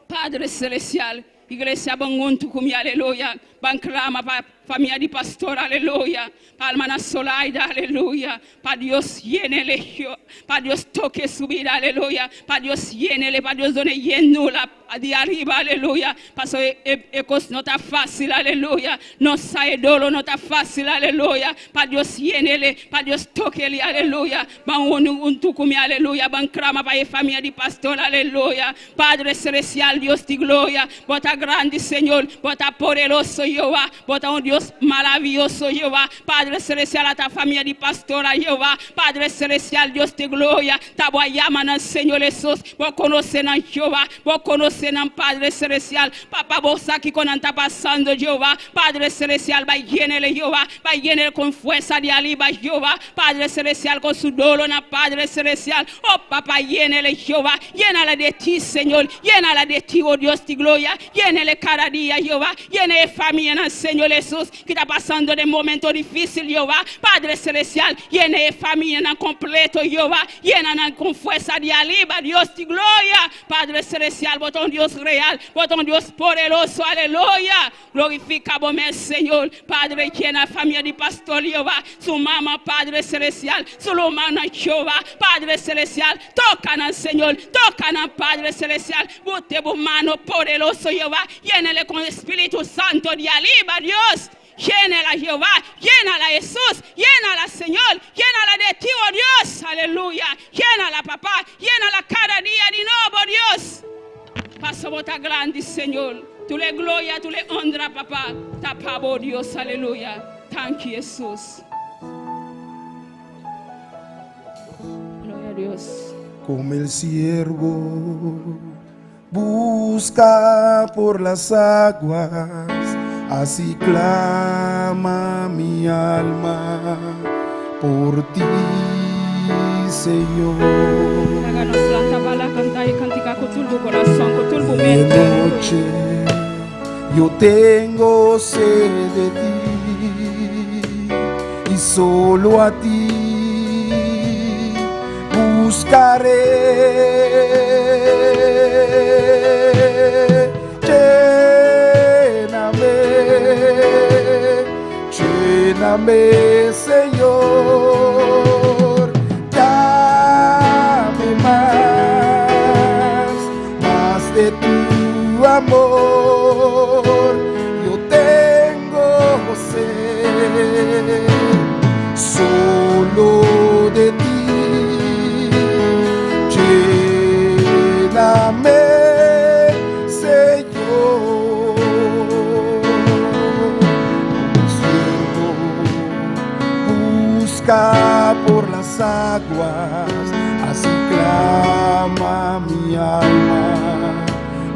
S3: Padre Celestial. Iglesia banguntu kumi, aleluya. Banclama para familia de pastor, aleluya. Para hermana Solaida, aleluya. Para Dios llénele, para Dios toque su vida, aleluya. Para Dios llénele, para Dios done llenula de arriba, aleluya. Paso ecos no está fácil, aleluya. No sabe dolo, no está fácil, aleluya. Para Dios llénele, para Dios toquele, aleluya. Banguntu kumi, aleluya. Banclama para familia de pastor, aleluya. Padre Celestial, Dios de gloria. Bota grande, Señor. Bota poderoso, Jehová. Bota un Dios maravilloso, Jehová. Padre Celestial, a ta familia de pastora, Jehová. Padre Celestial, Dios de gloria. Ta voy a llamar al Señor Jesús. Vos conocen a Jehová. Vos conocen a Padre Celestial. Papá, vos aquí con está pasando, Jehová. Padre Celestial, va llenarle, Jehová. Va llenarle con fuerza de arriba, Jehová. Padre Celestial, con su dolor, Padre Celestial. Oh, papá, llénale, Jehová. Llénala de ti, Señor. Llénala de ti, oh Dios de gloria. Llénale cada día, Jehová. Llénale familia, Señor Jesús, que está pasando de momentos difíciles, Jehová. Padre Celestial, llénale familia completo, Jehová. Llénala con fuerza de arriba, Dios de gloria. Padre Celestial, botón Dios real, botón Dios poderoso, aleluya. Glorificamos, Señor. Padre, llena familia de pastor, Jehová. Su mamá, Padre Celestial, su hermana, Jehová. Padre Celestial, tocan al Señor, tocan al Padre Celestial. Bote bu mano poderoso, Jehová. Llénale con el Espíritu Santo de arriba, Dios. Llénala, Jehová. Llénala, Jesús. Llénala, Señor. Llénala de ti, oh Dios. Aleluya. Llénala, papá. Llénala cada día de nuevo, Dios. Paso bota grande, Señor. Tú le gloria, tú le honra, papá. Tapabo, Dios. Aleluya. Thank you, Jesús. Gloria a Dios.
S4: Como el siervo busca por las aguas, así clama mi alma por ti, Señor.
S3: Háganos la tabala, cantar y canticar con tu corazón, con tu
S4: De
S3: mente.
S4: noche yo tengo sed de ti y solo a ti buscaré. Lléname, Señor, dame más amor, yo tengo sed, solo de ti. Lléname, Señor, mi siervo busca por las aguas, así clama mi alma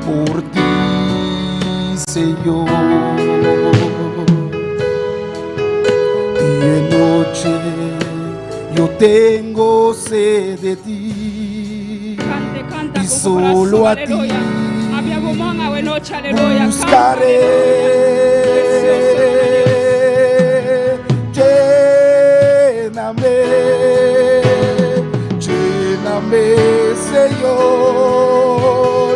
S4: por ti, Señor. Día y noche yo tengo sed de ti.
S3: Canta
S4: Y
S3: con
S4: solo
S3: corazón,
S4: a
S3: aleluya.
S4: ti
S3: Había gomón a noche, aleluya.
S4: buscaré. Lléname, lléname, Señor,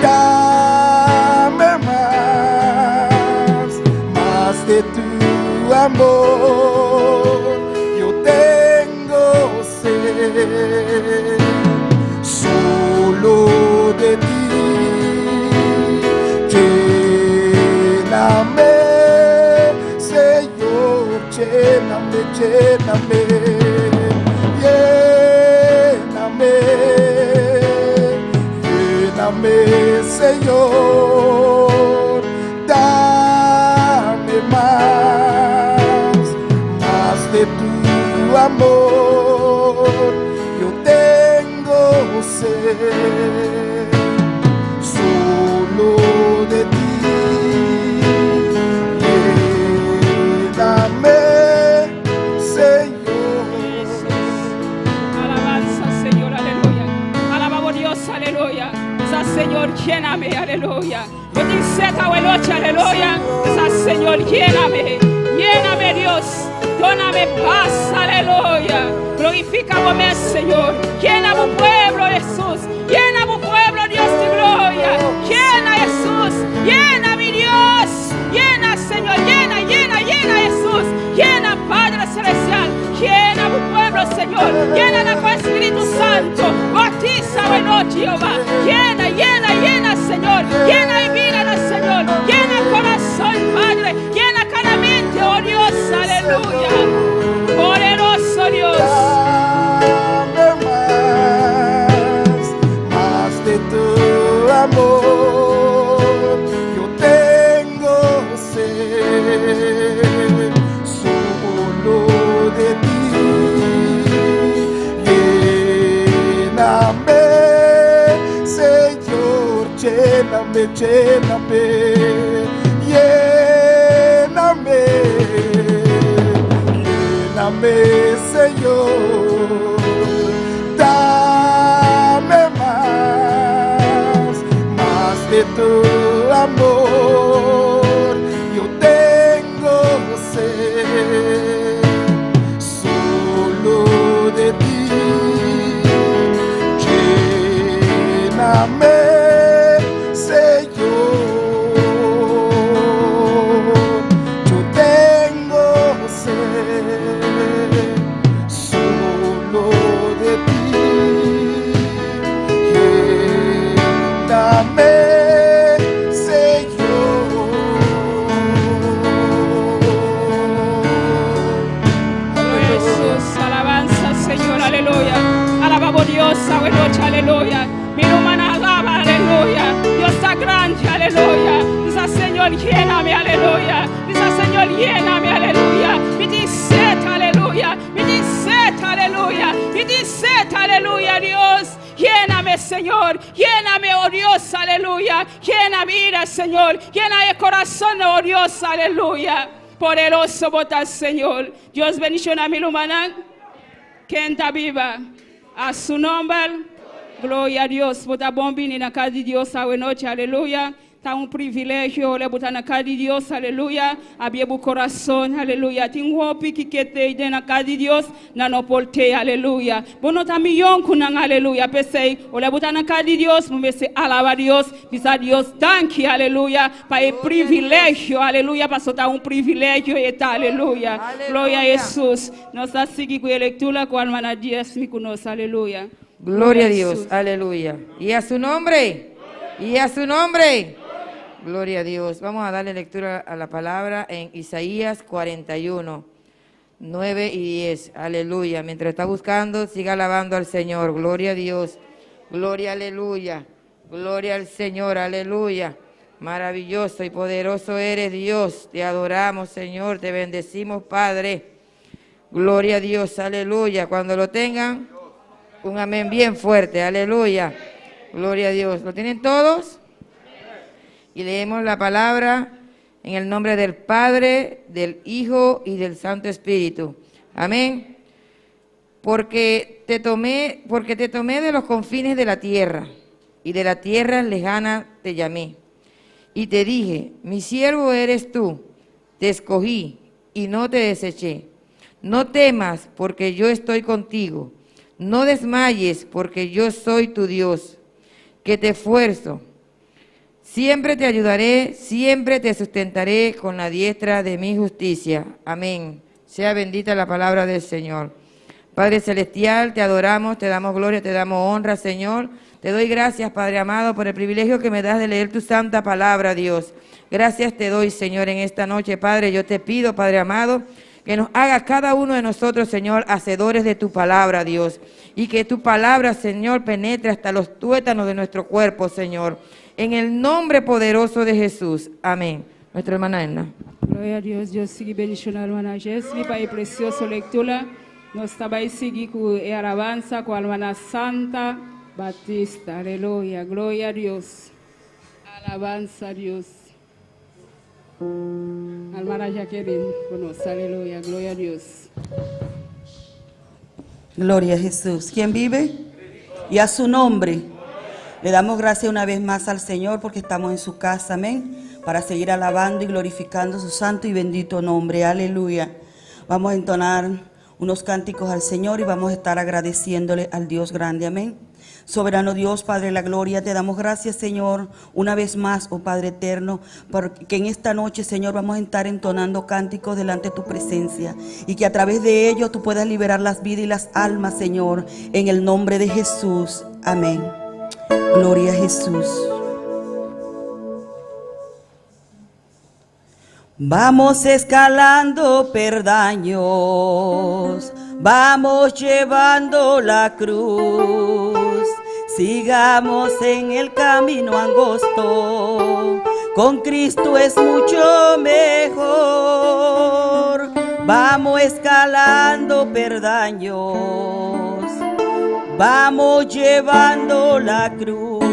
S4: dame más de tu amor. Yo tengo sed, solo de ti. Lléname, Señor, lléname, lléname, lléname, lléname, Señor, dame más de tu amor. Yo tengo sed, solo de ti. Lléname, Señor.
S3: Alabanza, Señor, aleluya. Alabamos Dios, aleluya. Esa Señor, lléname, aleluya. Yo te inceta hoy noche, aleluya. Esa Señor, lléname, lléname, Dios. Dóname paz, aleluya. Glorificame, Señor. Llena tu pueblo, Jesús. Llena tu pueblo, Dios de gloria. Llena, Jesús. Llena, mi Dios. Llena, Señor. Llena, llena, llena, Jesús. Llena, Padre Celestial. Llena tu pueblo, Señor. Llena con Espíritu Santo. Bautiza hoy noche, Jehová. Llena, llena, llena, Señor. Llena y vida, Señor. Llena el corazón, Padre. Llena cada mente, oh Dios. Aleluya. Poderoso Dios.
S4: Dame más de tu amor. Yo tengo sed, solo de ti. Lléname, Señor, lléname, lléname, lléname. Lléname, Señor, dame más de tu amor. Yo tengo sed, solo de ti. Lléname, Señor, yo tengo sed, solo de ti. Lléname,
S3: Jesús, alabanza, Señor, aleluya. Alabamos Dios, buena noche, aleluya. Mi hermana alaba, aleluya. Dios está grande, aleluya. Dice, Señor, lléname, aleluya. Dice, Señor, lléname, aleluya. Me dice, aleluya. Me dice, aleluya. Me dice, aleluya, Dios. Lléname, Señor. Lléname, oh Dios, aleluya. Llena vida, Señor. Llena el corazón, oh Dios, aleluya. Poderoso votar, Señor. Dios bendiga a mi hermana. Que está viva. A su nombre. Gloria a Dios. Vota bombini na casa de Dios a noche. Aleluya. Está privilégio. Le botar na casa de Dios. Aleluya. Abrir o coração. Aleluya. Tem hope que te na casa de Dios. Na no polte. Aleluya. Bono ta milhão kunang. Aleluya. Pensei. Ole botar na casa de Dios. Mumese alaba a Dios. Bisa Dios. Danke. Aleluya. Para o privilégio. Aleluya. Para soltar privilégio. Eta. Aleluya. Glória a Jesus. Nós estamos seguindo com a leitura com a hermana Dias. Me conosco. Aleluya.
S5: Gloria a Dios, aleluya. Y a su nombre, y a su nombre. Gloria a Dios. Vamos a darle lectura a la palabra en Isaías 41, 9 y 10. Aleluya. Mientras está buscando, siga alabando al Señor. Gloria a Dios. Gloria, aleluya. Gloria al Señor. Aleluya. Maravilloso y poderoso eres, Dios. Te adoramos, Señor. Te bendecimos, Padre. Gloria a Dios. Aleluya. Cuando lo tengan, un amén bien fuerte. Aleluya. Gloria a Dios. ¿Lo tienen todos? Y leemos la palabra en el nombre del Padre, del Hijo y del Santo Espíritu. Amén. Porque te tomé de los confines de la tierra, y de la tierra lejana te llamé. Y te dije, mi siervo eres tú, te escogí y no te deseché. No temas, porque yo estoy contigo. No desmayes, porque yo soy tu Dios, que te esfuerzo. Siempre te ayudaré, siempre te sustentaré con la diestra de mi justicia. Amén. Sea bendita la palabra del Señor. Padre Celestial, te adoramos, te damos gloria, te damos honra, Señor. Te doy gracias, Padre amado, por el privilegio que me das de leer tu santa palabra, Dios. Gracias te doy, Señor, en esta noche, Padre. Yo te pido, Padre amado, que nos haga cada uno de nosotros, Señor, hacedores de tu palabra, Dios. Y que tu palabra, Señor, penetre hasta los tuétanos de nuestro cuerpo, Señor. En el nombre poderoso de Jesús. Amém. Nuestra hermana Edna.
S3: Glória a Deus, Deus siga bendicionando a hermana Jéssica, Pai precioso leitura. Nós também seguimos com a alabança com a hermana Santa Batista. Aleluia, glória a Deus. Alabanza a Deus. Hermana Jacqueline, conosco, aleluya, gloria a Dios.
S6: Gloria a Jesús. ¿Quién vive? Y a su nombre. Le damos gracias una vez más al Señor porque estamos en su casa, amén, para seguir alabando y glorificando su santo y bendito nombre, aleluya. Vamos a entonar unos cánticos al Señor y vamos a estar agradeciéndole al Dios grande, amén. Soberano Dios, Padre de la gloria, te damos gracias, Señor, una vez más, oh Padre eterno, porque en esta noche, Señor, vamos a estar entonando cánticos delante de tu presencia y que a través de ellos tú puedas liberar las vidas y las almas, Señor, en el nombre de Jesús, amén. Gloria a Jesús. Vamos escalando peldaños, vamos llevando la cruz, sigamos en el camino angosto, con Cristo es mucho mejor. Vamos escalando peldaños, vamos llevando la cruz,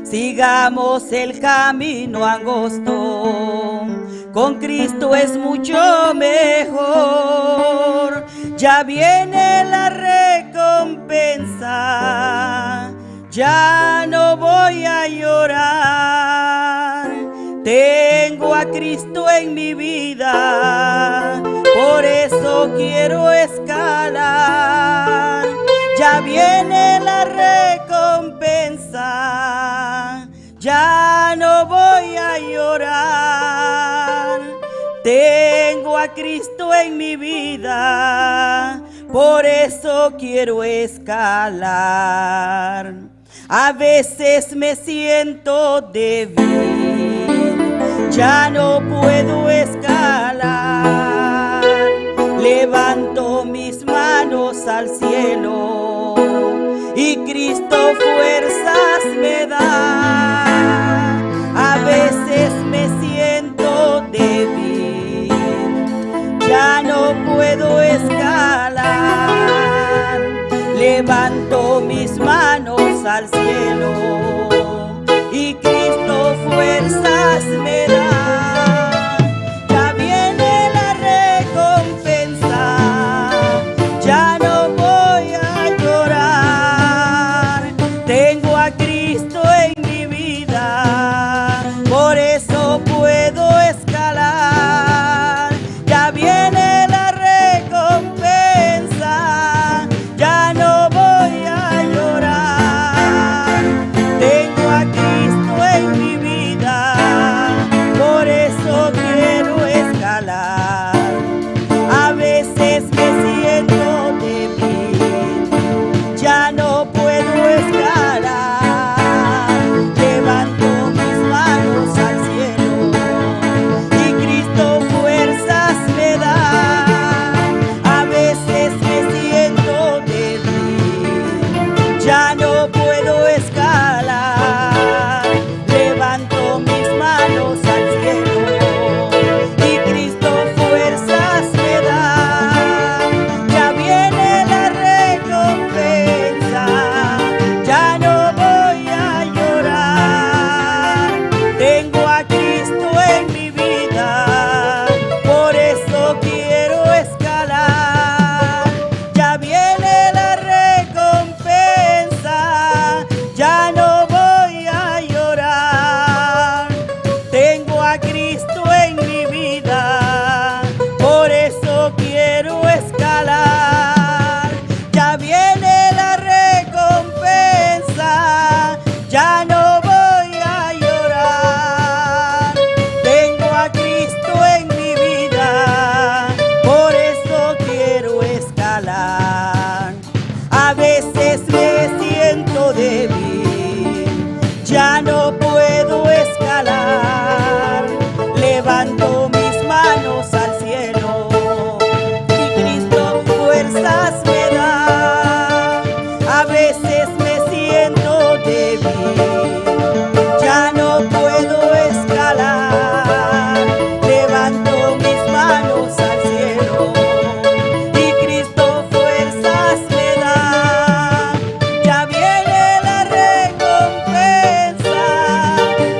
S6: sigamos el camino angosto, con Cristo es mucho mejor. Ya viene la recompensa, ya no voy a llorar. Tengo a Cristo en mi vida, por eso quiero escalar. Ya viene la recompensa, ya no voy a llorar. Tengo a Cristo en mi vida, por eso quiero escalar. A veces me siento débil, ya no puedo escalar. Levanto mis manos al cielo y Cristo fuerzas me da. A veces me siento débil, ya no puedo escalar. Levanto mis manos al cielo y Cristo fuerzas me da. Ya viene la recompensa, ya no voy a llorar. Tengo a Cristo en mi vida, por eso puedo escalar. Ya viene la recompensa, ya no voy a llorar. débil, ya no puedo escalar. Levanto mis manos al cielo y Cristo fuerzas me da. A veces me siento débil, ya no puedo escalar. Levanto mis manos al cielo y Cristo fuerzas me da. Ya viene la recompensa,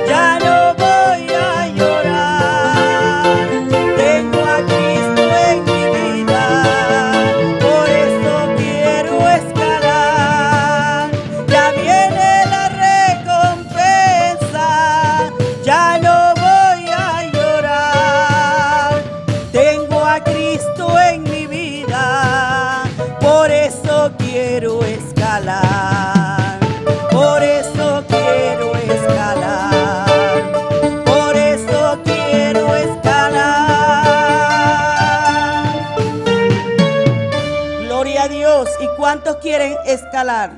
S6: ya no voy a llorar. Tengo a Cristo en mi vida, por eso quiero escalar. Ya viene la recompensa, ya no voy a llorar. Tengo a Cristo en mi vida, por eso quiero escalar. Por eso quiero escalar. Por eso quiero escalar. Gloria a Dios. ¿Y cuántos quieren escalar?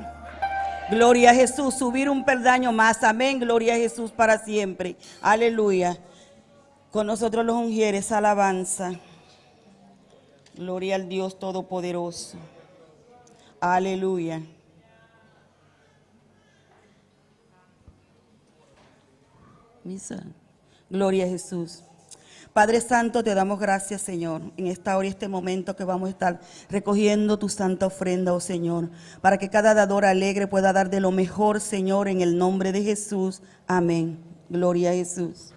S6: Gloria a Jesús, subir un peldaño más. Amén. Gloria a Jesús para siempre. Aleluya. Con nosotros los ungieres, alabanza. Gloria al Dios Todopoderoso. Aleluya. Misa. Gloria a Jesús. Padre Santo, te damos gracias, Señor, en esta hora y este momento que vamos a estar recogiendo tu santa ofrenda, oh Señor, para que cada dador alegre pueda dar de lo mejor, Señor, en el nombre de Jesús. Amén. Gloria a Jesús.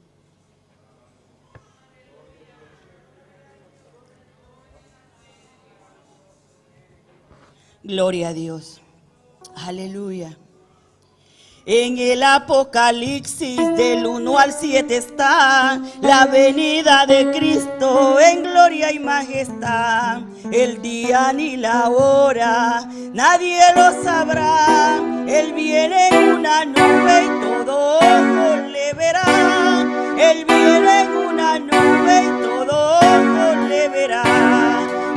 S6: Gloria a Dios. Aleluya. En el Apocalipsis del 1 al 7 está la venida de Cristo en gloria y majestad. El día ni la hora nadie lo sabrá. Él viene en una nube y todo ojo le verá. Él viene en una nube y todo ojo le verá.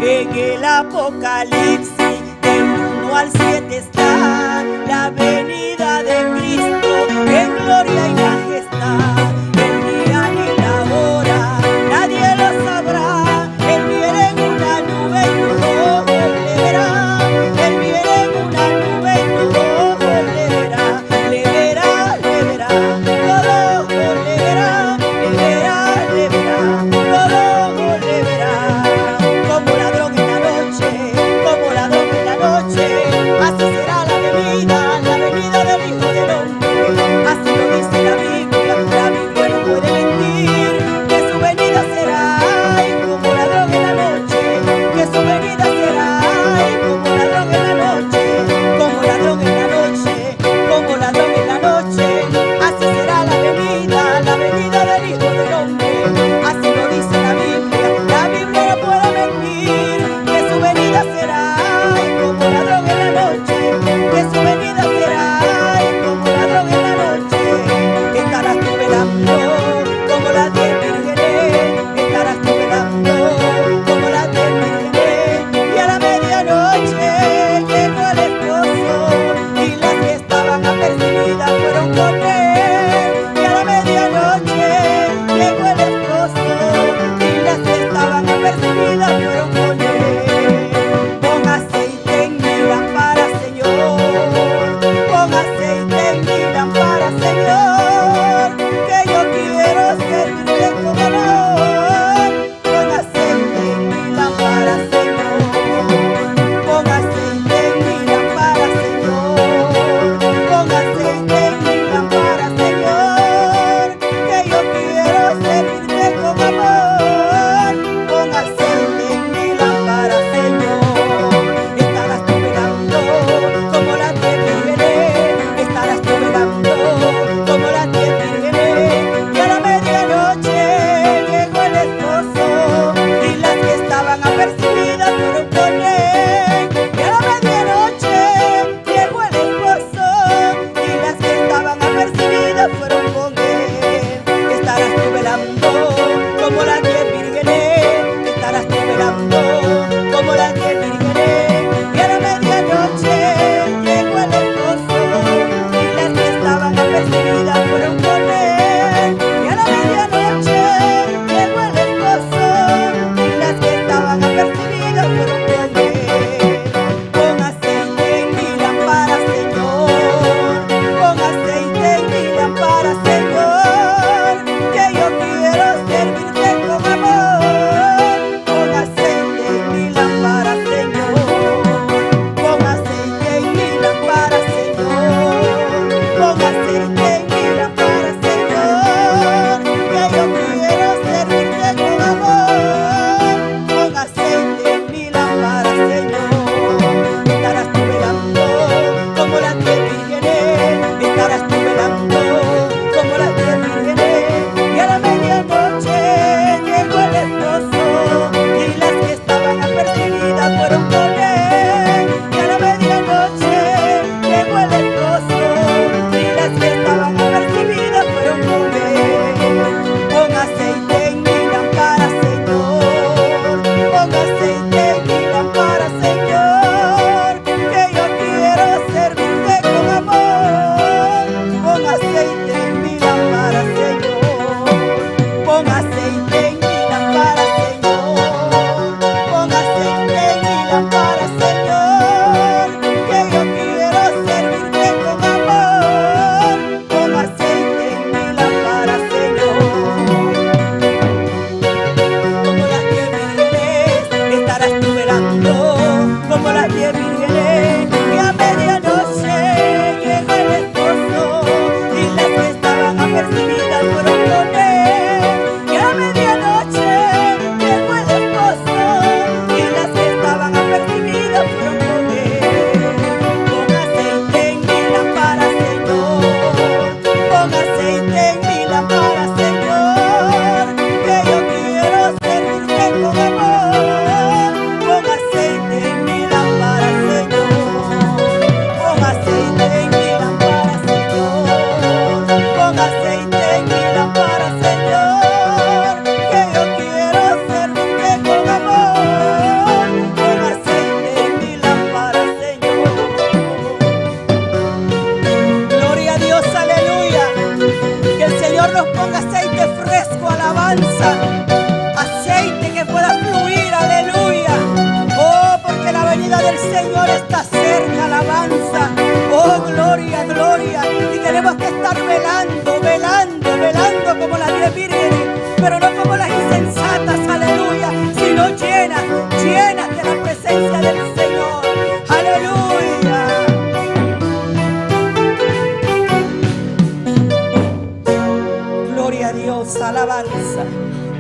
S6: En el Apocalipsis del 1 al 7 está la venida de Cristo en gloria y majestad. El día ni la hora nadie lo sabrá. Él viene en una nube y todo ojo le verá. Él viene en una nube y todo ojo le verá. Le verá, le verá, todo ojo le verá. Le verá, le verá, todo ojo le verá. Como ladrón en la noche, como ladrón en la noche, así será la venida de alabanza. Aceite que pueda fluir, aleluya. Oh, porque la venida del Señor está cerca, alabanza. Oh, gloria, gloria. Y tenemos que estar velando, velando, velando como las 10 vírgenes, pero no como las insensatas, aleluya, sino llenas, llenas de la presencia del Señor. Aleluya. Gloria a Dios, alabanza.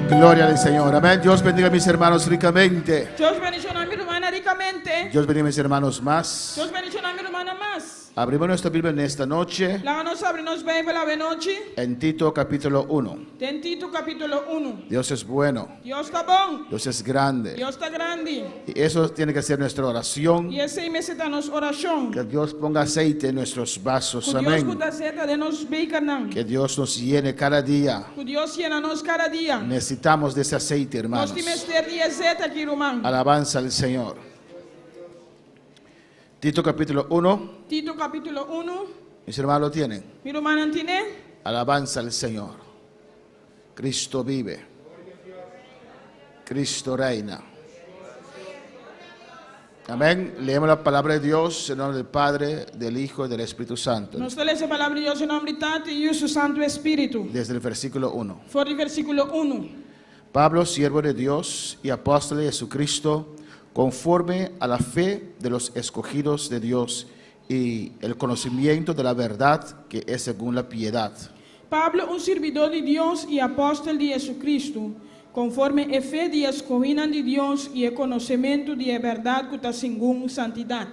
S4: Gloria al Señor. Amén. Dios bendiga a mis hermanos ricamente.
S3: Dios bendiga a mi hermana ricamente.
S4: Dios bendiga a mis hermanos más.
S3: Dios bendiga a mi hermana más.
S4: Abrimos nuestra Biblia en esta noche
S3: La nos abrimos Biblia de noche.
S4: en Tito capítulo 1.
S3: En Tito capítulo 1.
S4: Dios es bueno.
S3: Dios está bon.
S4: Dios es grande.
S3: Dios está grande.
S4: Y eso tiene que ser nuestra oración.
S3: Y ese mes está nos oración.
S4: Que Dios ponga aceite en nuestros vasos.
S3: Que Dios
S4: Amén.
S3: pueda hacer de nos becanan.
S4: Que Dios nos llene cada día.
S3: Que Dios llena nos cada día.
S4: Necesitamos de ese aceite, hermanos.
S3: Nos timester día zeta aquí román.
S4: Alabanza al Señor. Tito capítulo 1.
S3: Tito capítulo 1.
S4: Mis hermanos lo tienen.
S3: Mi hermana tiene.
S4: Alabanza al Señor. Cristo vive. Cristo reina. Amén. Leemos la palabra de Dios en nombre del Padre, del Hijo y del Espíritu Santo.
S3: Nos lees la palabra de Dios en nombre de Tati y su Santo Espíritu.
S4: Desde el versículo 1.
S3: Por el versículo 1.
S4: Pablo, siervo de Dios y apóstol de Jesucristo, conforme a la fe de los escogidos de Dios y el conocimiento de la verdad que es según la piedad.
S3: Pablo, un servidor de Dios y apóstol de Jesucristo, conforme a fe de escogidos de Dios y el conocimiento de la verdad que está según santidad.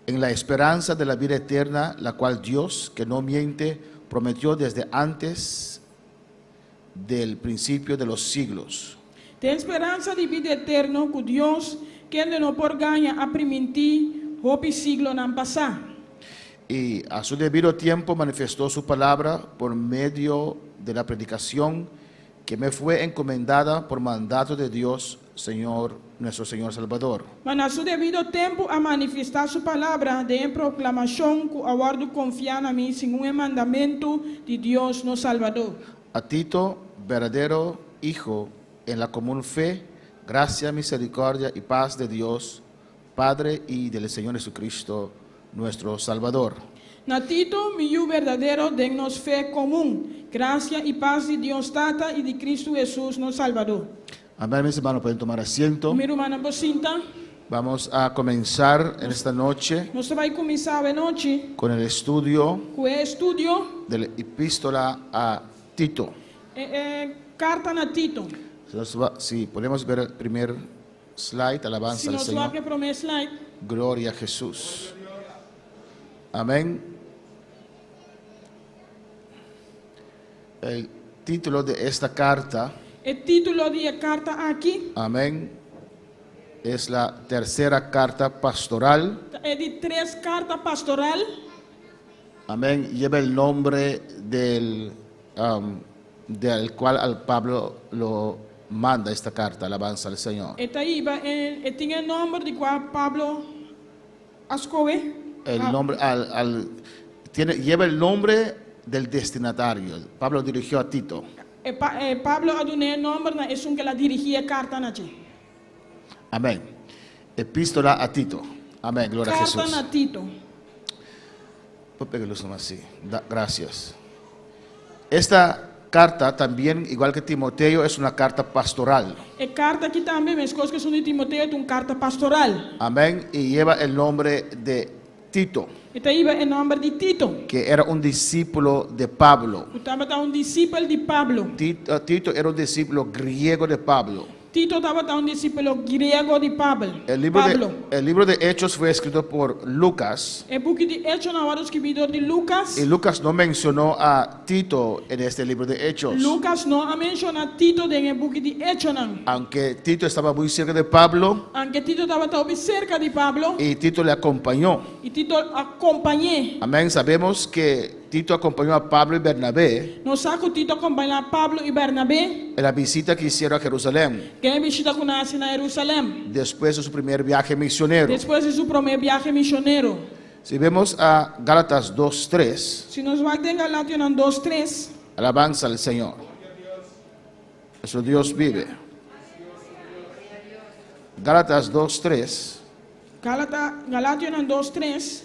S4: En la esperanza de la vida eterna, la cual Dios, que no miente, prometió desde antes del principio de los siglos.
S3: De esperanza de vida eterna que Dios, que no por ganha a primitir, hopi siglo nan pasar.
S4: Y a su debido tiempo manifestó su palabra por medio de la predicación que me fue encomendada por mandato de Dios, Señor, nuestro Señor Salvador.
S3: Mas a su debido tempo a manifestar su palabra de proclamación que aguardo confiar a mí según el mandamiento de Dios no Salvador.
S4: A Tito, verdadero hijo en la común fe, gracia, misericordia y paz de Dios, Padre y del Señor Jesucristo, nuestro Salvador.
S3: Natito, mi yu verdadero de nos fe común, gracia y paz de Dios Tata y de Cristo Jesús no Salvador.
S4: Amén, mis hermanos, pueden tomar asiento.
S3: Mi hermana Bocinta,
S4: Vamos a comenzar en esta noche
S3: nos va a comenzar a noche
S4: con el estudio
S3: con el estudio
S4: de la epístola a Tito.
S3: carta a Tito.
S4: Si podemos ver el primer slide, alabanza
S3: Si
S4: al
S3: nos va a
S4: Señor.
S3: primer slide,
S4: Gloria a Jesús. Amén. El título de esta carta,
S3: el título de la carta aquí
S4: amén, es la tercera carta pastoral.
S3: es de 3 cartas pastoral.
S4: Amén. Lleva el nombre del cual al Pablo lo manda esta carta, alabanza al Señor.
S3: Esta iba tiene el nombre de cual Pablo escoge.
S4: El nombre lleva el nombre del destinatario. Pablo dirigió a Tito.
S3: Pablo ha donado el nombre, es un que la dirigía carta a ti.
S4: Amén. Epístola a Tito. Amén. Gloria a
S3: Carta
S4: Jesús.
S3: a Tito.
S4: Puedo pegarlo así. Gracias. Esta carta también, igual que Timoteo, es una carta pastoral.
S3: Carta aquí también, me escoge que son de Timoteo, es una carta pastoral.
S4: Amén. Y lleva el nombre de Tito,
S3: Esta iba el nombre de Tito.
S4: que era un discípulo de Pablo.
S3: Estaba un discípulo de Pablo.
S4: Tito era un discípulo griego de Pablo.
S3: Tito estaba un discípulo griego de Pablo.
S4: El libro de Hechos fue escrito por Lucas.
S3: El book de Hechos no era escrito de Lucas.
S4: Y Lucas no mencionó a Tito en este libro de Hechos.
S3: Lucas no ha mencionado a Tito en el book de Hechos.
S4: Aunque Tito estaba muy cerca de Pablo
S3: Aunque Tito estaba muy cerca de Pablo.
S4: y Tito le acompañó.
S3: Y Tito acompañó.
S4: Amén. Sabemos que Tito acompañó a Pablo y Bernabé
S3: Nos saco Tito acompañó a Pablo y Bernabé.
S4: en la visita que hicieron a Jerusalén
S3: Que visita con a Jerusalén.
S4: después de su primer viaje misionero.
S3: Después de su primer viaje misionero.
S4: Si vemos a Gálatas 2:3,
S3: Si nos va a Galatas 2:3.
S4: alabanza al Señor. Nuestro Dios vive. Gálatas 2:3
S7: Galatios 2:3,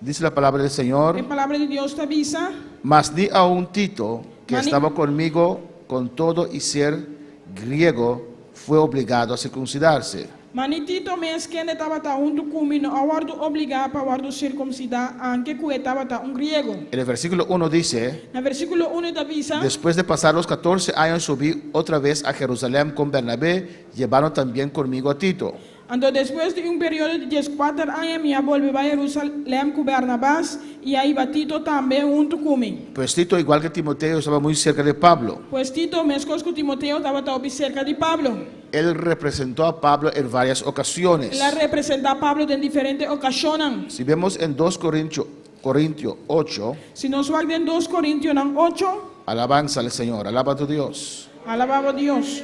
S4: dice la palabra del Señor:
S7: a palavra de Deus te avisa,
S4: mas di a un Tito que
S7: Mani-
S4: estaba conmigo con todo y ser griego, fue obligado a circuncidarse.
S7: mas ni Tito mes que estava junto comigo, a guardo obrigar para guardo circuncidar, anche que estava um griego.
S4: En el versículo 1 dice:
S7: No versículo 1 te avisa,
S4: después de pasar los 14 años subí otra vez a Jerusalén con Bernabé, llevaron también conmigo a Tito.
S7: então depois de período de 4 anos, me volvi a Jerusalém com Barnabás, e aí Tito também junto comigo.
S4: Pues Tito, igual que Timoteo, estaba muy cerca de Pablo.
S7: Pois Tito, mesmo que Timoteo, estava cerca de Pablo.
S4: Él representó a Pablo en varias ocasiones.
S7: Ele representa a Pablo em diferentes ocasiões.
S4: Si vemos en 2 Corintios 8,
S7: Se nós vamos em 2 Coríntios 8,
S4: alabanza al Señor, alaba a tu Dios.
S7: alabava a Deus.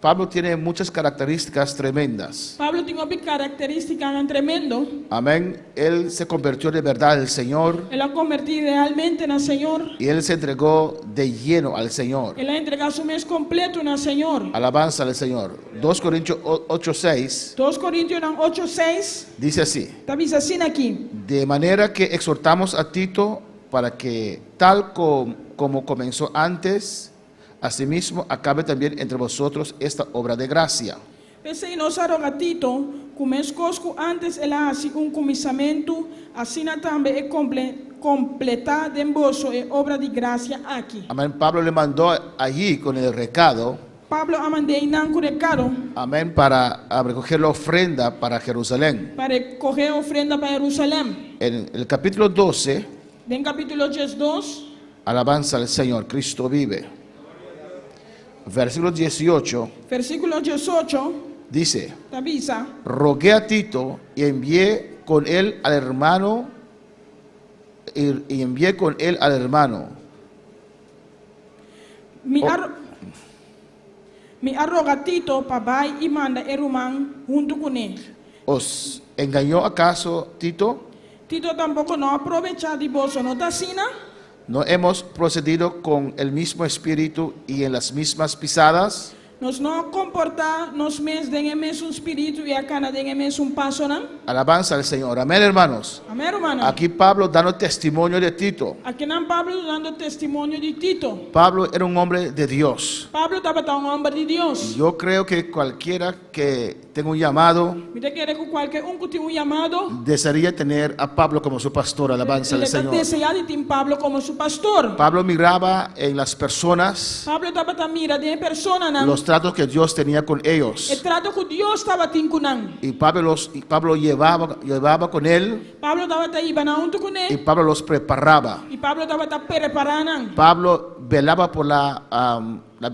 S4: Pablo tiene muchas características tremendas.
S7: Pablo tinha uma característica tremendo.
S4: Amén. Él se convirtió de verdad al Señor
S7: Ele convertiu realmente no Senhor.
S4: y él se entregó de lleno al Señor.
S7: Ele entregou seu mês completo no Senhor.
S4: Alabanza al Señor. 2 Corintios 8:6
S7: 2 Coríntios 8:6,
S4: dice así:
S7: está diz assim aqui.
S4: de manera que exhortamos a Tito para que tal como comenzó antes, asimismo acabe también entre vosotros esta obra de gracia.
S7: Pensei nós Tito, começou antes ele assim começamento, assim também é completar de vós a obra de graça aqui.
S4: Amén. Pablo le mandó allí con el recado,
S7: Pablo mandei nanco recado
S4: amén, para recoger la ofrenda para Jerusalén.
S7: para correr ofrenda para Jerusalém.
S4: En el capítulo 12,
S7: Em capítulo 2,
S4: alabanza al Señor, Cristo vive. Versículo 18
S7: versículo 18,
S4: dice:
S7: te avisa.
S4: rogué a Tito y envié con él al hermano y envié con él al hermano.
S7: Me arroga Tito para vai e manda Erumán junto com ele.
S4: ¿Os engañó acaso Tito?
S7: Tito tampoco no aprovecha de vos, no te asina.
S4: ¿No hemos procedido con el mismo espíritu y en las mismas pisadas?
S7: Nos não comportar nos mes den el mesmo espírito e a cana den el mesmo passo, não?
S4: Alabanza al Señor. Amén, hermanos.
S7: Amém, hermano?
S4: Aquí Pablo dando testimonio de Tito.
S7: Aqui não Pablo dando testemunho de Tito.
S4: Pablo era un hombre de Dios.
S7: Pablo estava tão homem de Deus.
S4: Yo creo que cualquiera que tenga un llamado
S7: Me quer que qualquer que tem chamado,
S4: desearía tener a Pablo como su pastor. Alabanza
S7: ele
S4: al
S7: está
S4: Señor.
S7: desejado de ter Pablo como seu pastor.
S4: Pablo miraba en las personas
S7: Pablo estava a mira de persona, não?
S4: los tratos que Dios tenía con
S7: O
S4: ellos.
S7: trato que Deus estava tendo com não.
S4: Y Pablo llevaba con él,
S7: Pablo estava aí junto com
S4: y
S7: ele.
S4: Pablo los preparaba.
S7: E Pablo estava preparando.
S4: Pablo velaba por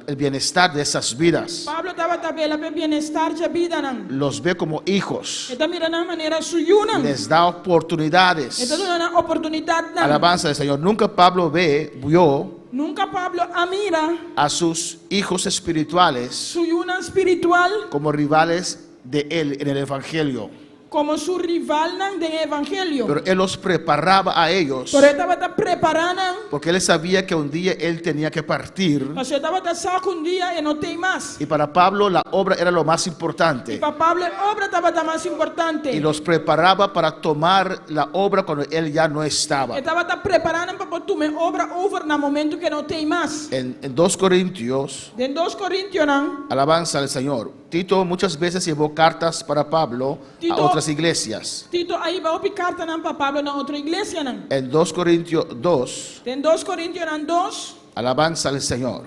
S4: el bienestar de esas vidas.
S7: Pablo estava vela para bem-estar de vida, não?
S4: Los ve como hijos.
S7: Está mirando de maneira suyuna.
S4: Les da oportunidades.
S7: Está dando uma oportunidade, não?
S4: Alabanza del Señor. Nunca Pablo vio
S7: Nunca Pablo mira
S4: a sus hijos espirituales
S7: suyuna espiritual
S4: como rivales de él en el Evangelio.
S7: como su rival não del evangelio.
S4: Pero él los preparaba a ellos
S7: Pero estava preparando,
S4: porque él sabía que un día él tenía que partir.
S7: mas estava saco dia e não tem mais.
S4: Y para Pablo la obra era lo más
S7: E
S4: importante.
S7: para Pablo a obra estava mais importante.
S4: Y los preparaba para tomar la obra cuando él ya no estaba.
S7: Estava preparando para tomar obra over no momento que não tem mais.
S4: En 2 Corintios,
S7: De 2 Coríntios, não?
S4: alabanza al Señor. Tito muchas veces llevó cartas para Pablo a
S7: Tito-
S4: otras iglesias.
S7: Tito aí vai ouvir carta não para Pablo na outra igreja, não?
S4: En 2 Corintios 2,
S7: De 2 Coríntios 2,
S4: alabanza al Señor.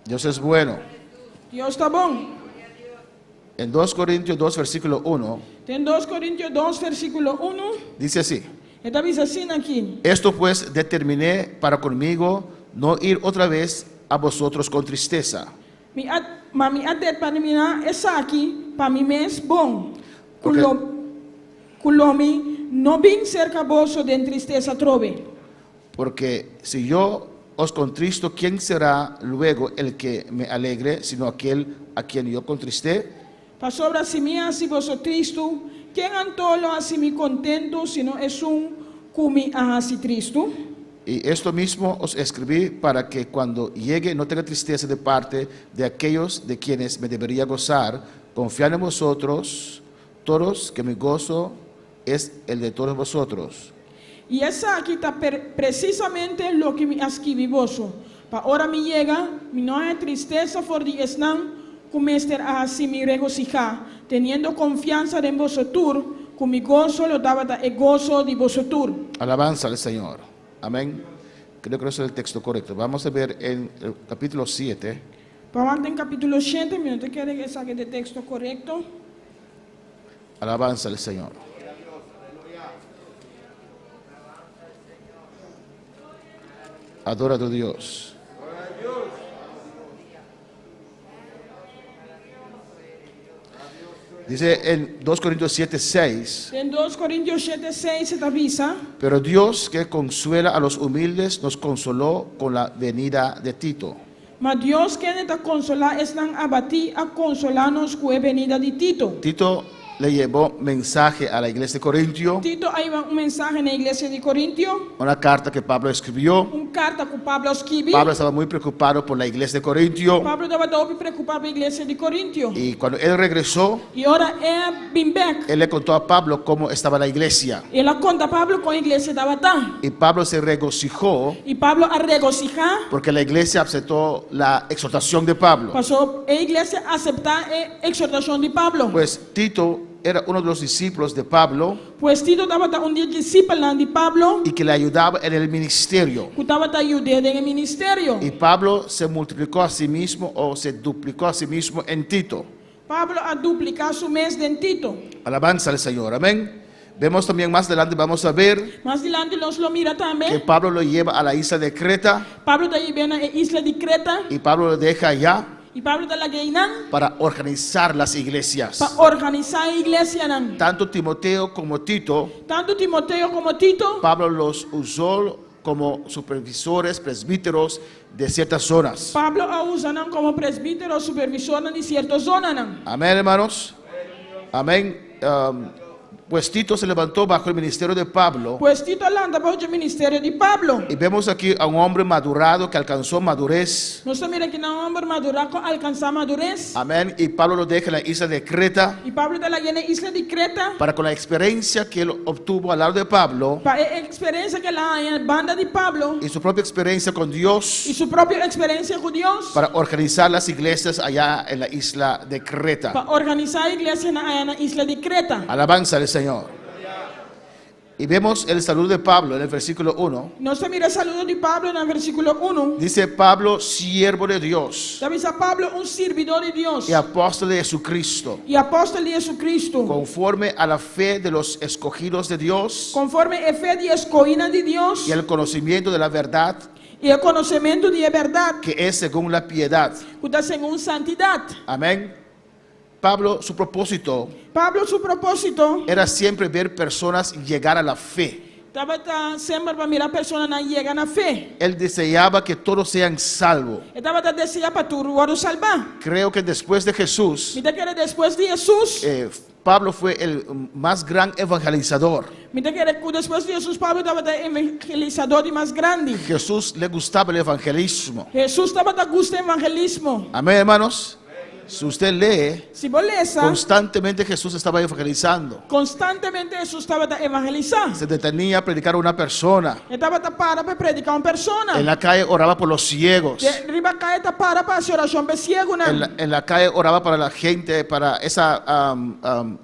S4: Dios es bueno.
S7: Deus está bom.
S4: En 2 Corintios 2, versículo 1,
S7: De 2 Coríntios 2, versículo 1,
S4: dice así:
S7: está diz assim aqui.
S4: esto pues determiné para conmigo no ir otra vez a vosotros con tristeza.
S7: Mi adet para mim essa aqui para mim é bom.
S4: Ok.
S7: Culomi não vim cerca vosso de tristeza trove.
S4: Porque si yo os contristo, ¿quién será luego el que me alegre, sino aquel a quien yo contristé?
S7: Para sobre si mim assim vosso tristo, quem antolo assim me contento, se não é cumi assim tristo.
S4: Y esto mismo os escribí para que cuando llegue no tenga tristeza de parte de aquellos de quienes me debería gozar. Confiad en vosotros todos, que mi gozo es el de todos vosotros.
S7: E essa aqui está precisamente o que me escrevi vosso. Para hora me llega, me não é tristeza por de esnan, comester a assim me regocijar, teniendo confianza en vosotros, con mi gozo lo daba el gozo de vosotros.
S4: Alabanza al Señor. Amén. Creo que ese es el texto correcto. Vamos a ver en el capítulo 7.
S7: Vamos en capítulo 7, me no te quiere que saque el texto correcto.
S4: Alabanza al Señor. Adora a tu Dios. Dice en 2 Corintios 7:6.
S7: En 2 Corintios 7:6 se te avisa.
S4: Pero Dios, que consuela a los humildes, nos consoló con la venida de Tito.
S7: Mas Dios que te consola están abati a consolarnos con la venida de Tito.
S4: Tito le llevó mensaje a la iglesia de Corintio,
S7: Tito ahí va un mensaje en la iglesia de Corintio,
S4: una carta que Pablo escribió.
S7: una carta que Pablo escribió.
S4: Pablo estaba muy preocupado por la iglesia de Corintio,
S7: Pablo estaba todo preocupado por la iglesia de Corintio.
S4: y cuando él regresó,
S7: Y ahora él vino back.
S4: él le contó a Pablo cómo estaba la iglesia.
S7: Y él conta a Pablo con la iglesia estaba tan.
S4: Y Pablo se regocijó
S7: Y Pablo a regocijar.
S4: porque la iglesia aceptó la exhortación de Pablo.
S7: Pasó la iglesia a aceptar la exhortación de Pablo.
S4: Pues Tito era uno de los discípulos de Pablo
S7: Pues Tito estaba un discípulo de Pablo.
S4: y que le ayudaba en el ministerio.
S7: Que estaba ayudando en el ministerio.
S4: Y Pablo se multiplicó a sí mismo o se duplicó a sí mismo en Tito.
S7: Pablo a duplicar su mes de Tito.
S4: Alabanza al Señor, amén. Vemos también más adelante, vamos a ver
S7: Más adelante nos lo mira
S4: que
S7: también.
S4: Pablo lo lleva a la isla de Creta
S7: Pablo está viviendo en la isla de Creta.
S4: y Pablo lo deja allá
S7: Y Pablo está en la Guinea
S4: para organizar las iglesias.
S7: para organizar la iglesia.
S4: Tanto Timoteo como Tito,
S7: Tanto Timoteo como Tito,
S4: Pablo los usó como supervisores, presbíteros de ciertas zonas.
S7: Pablo a usan como presbítero supervisor de ciertas zonas.
S4: Amén, hermanos. Amén. Pues Tito se levantó bajo el ministerio de Pablo.
S7: Pues Tito anda bajo el ministerio de Pablo.
S4: Y vemos aquí a un hombre madurado que alcanzó madurez.
S7: Nos mira que no hombre maduraco alcanza madurez.
S4: Amén. Y Pablo lo deja en la isla de Creta
S7: Y Pablo está en la isla de Creta.
S4: para, con la experiencia que él obtuvo al lado de Pablo
S7: Para la experiencia que la hay en la banda de Pablo
S4: y su propia experiencia con Dios,
S7: y su propia experiencia con Dios,
S4: para organizar las iglesias allá en la isla de Creta.
S7: para organizar la iglesia en la isla de Creta.
S4: Alabanza al Señor. Y vemos el saludo de Pablo en el versículo 1.
S7: Nos mira el saludo de Pablo en el versículo 1.
S4: Dice Pablo, siervo de Dios
S7: David a Pablo, un servidor de Dios
S4: y apóstol de Jesucristo,
S7: y apóstol de Jesucristo,
S4: conforme a la fe de los escogidos de Dios
S7: conforme a fe de escogida de Dios
S4: y el conocimiento de la verdad
S7: y el conocimiento de la verdad,
S4: que es según la piedad.
S7: que está según santidad.
S4: Amén. Pablo, su propósito
S7: Pablo, su propósito,
S4: era siempre ver personas llegar a la fe.
S7: estaba siempre para mirar personas que llegan a fe.
S4: Él deseaba que todos sean salvos.
S7: Estaba deseando para tu lugar salvar.
S4: Creo que después de Jesús,
S7: Mira que después de Jesús,
S4: Pablo fue el más gran evangelizador.
S7: mira que después de Jesús, Pablo estaba de evangelizador y más grande.
S4: Jesús le gustaba el evangelismo.
S7: Jesús estaba de gusto evangelismo.
S4: Amén, hermanos. Si usted lee,
S7: Si vos lees,
S4: constantemente Jesús estaba evangelizando.
S7: constantemente Jesús estaba de evangelizar.
S4: Se detenía a predicar a una persona.
S7: Estaba para predicar a una persona.
S4: En la calle oraba por los ciegos.
S7: De arriba cae para hacer oración de ciego.
S4: En la calle oraba para la gente, para esa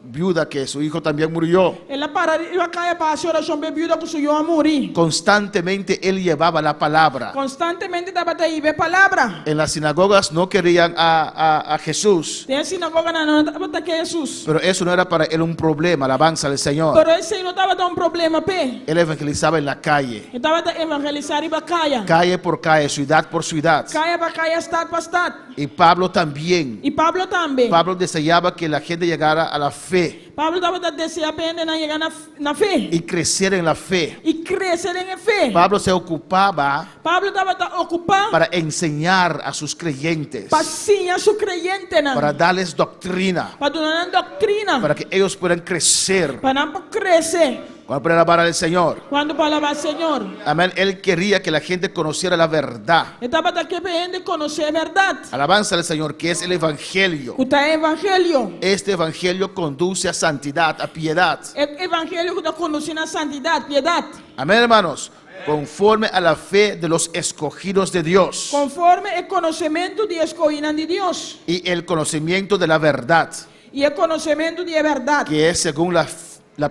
S4: viuda que su hijo también murió.
S7: En la para arriba cae para hacer oración de viuda que suyo a morir.
S4: Constantemente él llevaba la palabra.
S7: Constantemente estaba de ahí palabra.
S4: En las sinagogas no querían a Jesús,
S7: De la sinagoga no estaba de Jesús.
S4: pero eso no era para él un problema, alabanza al Señor.
S7: Pero ese no estaba de un problema, pe.
S4: Él evangelizaba en la calle,
S7: Estaba de evangelizar y calle.
S4: calle por calle, ciudad por ciudad.
S7: Calle para calle, estad para estad.
S4: Y Pablo también.
S7: Y Pablo también.
S4: Pablo deseaba que la gente llegara a la fe
S7: Pablo estaba deseando llegar a la fe.
S4: y crecer en la fe.
S7: Y crecer en la fe.
S4: Pablo se ocupaba
S7: Pablo estaba ocupado
S4: para enseñar a sus creyentes,
S7: para enseñar a su creyente.
S4: para darles doctrina,
S7: Para dar doctrina.
S4: para que ellos puedan crecer
S7: Para crecer.
S4: Cuando puede alabar al Señor.
S7: Quando parlava al Senhor.
S4: Amén. Él quería que la gente conociera la verdad.
S7: Estava querendo conhecer a verdade.
S4: Alabanza al Señor, que es el Evangelio.
S7: O evangelho.
S4: Este Evangelio conduce a santidad, a piedad.
S7: É evangelho que está conduzindo a santidade, piedade.
S4: Amén, hermanos. Conforme a la fe de los escogidos de Dios
S7: Conforme o conhecimento de escolhidos de Deus.
S4: y el conocimiento de la verdad,
S7: E o conhecimento de verdade.
S4: que es según la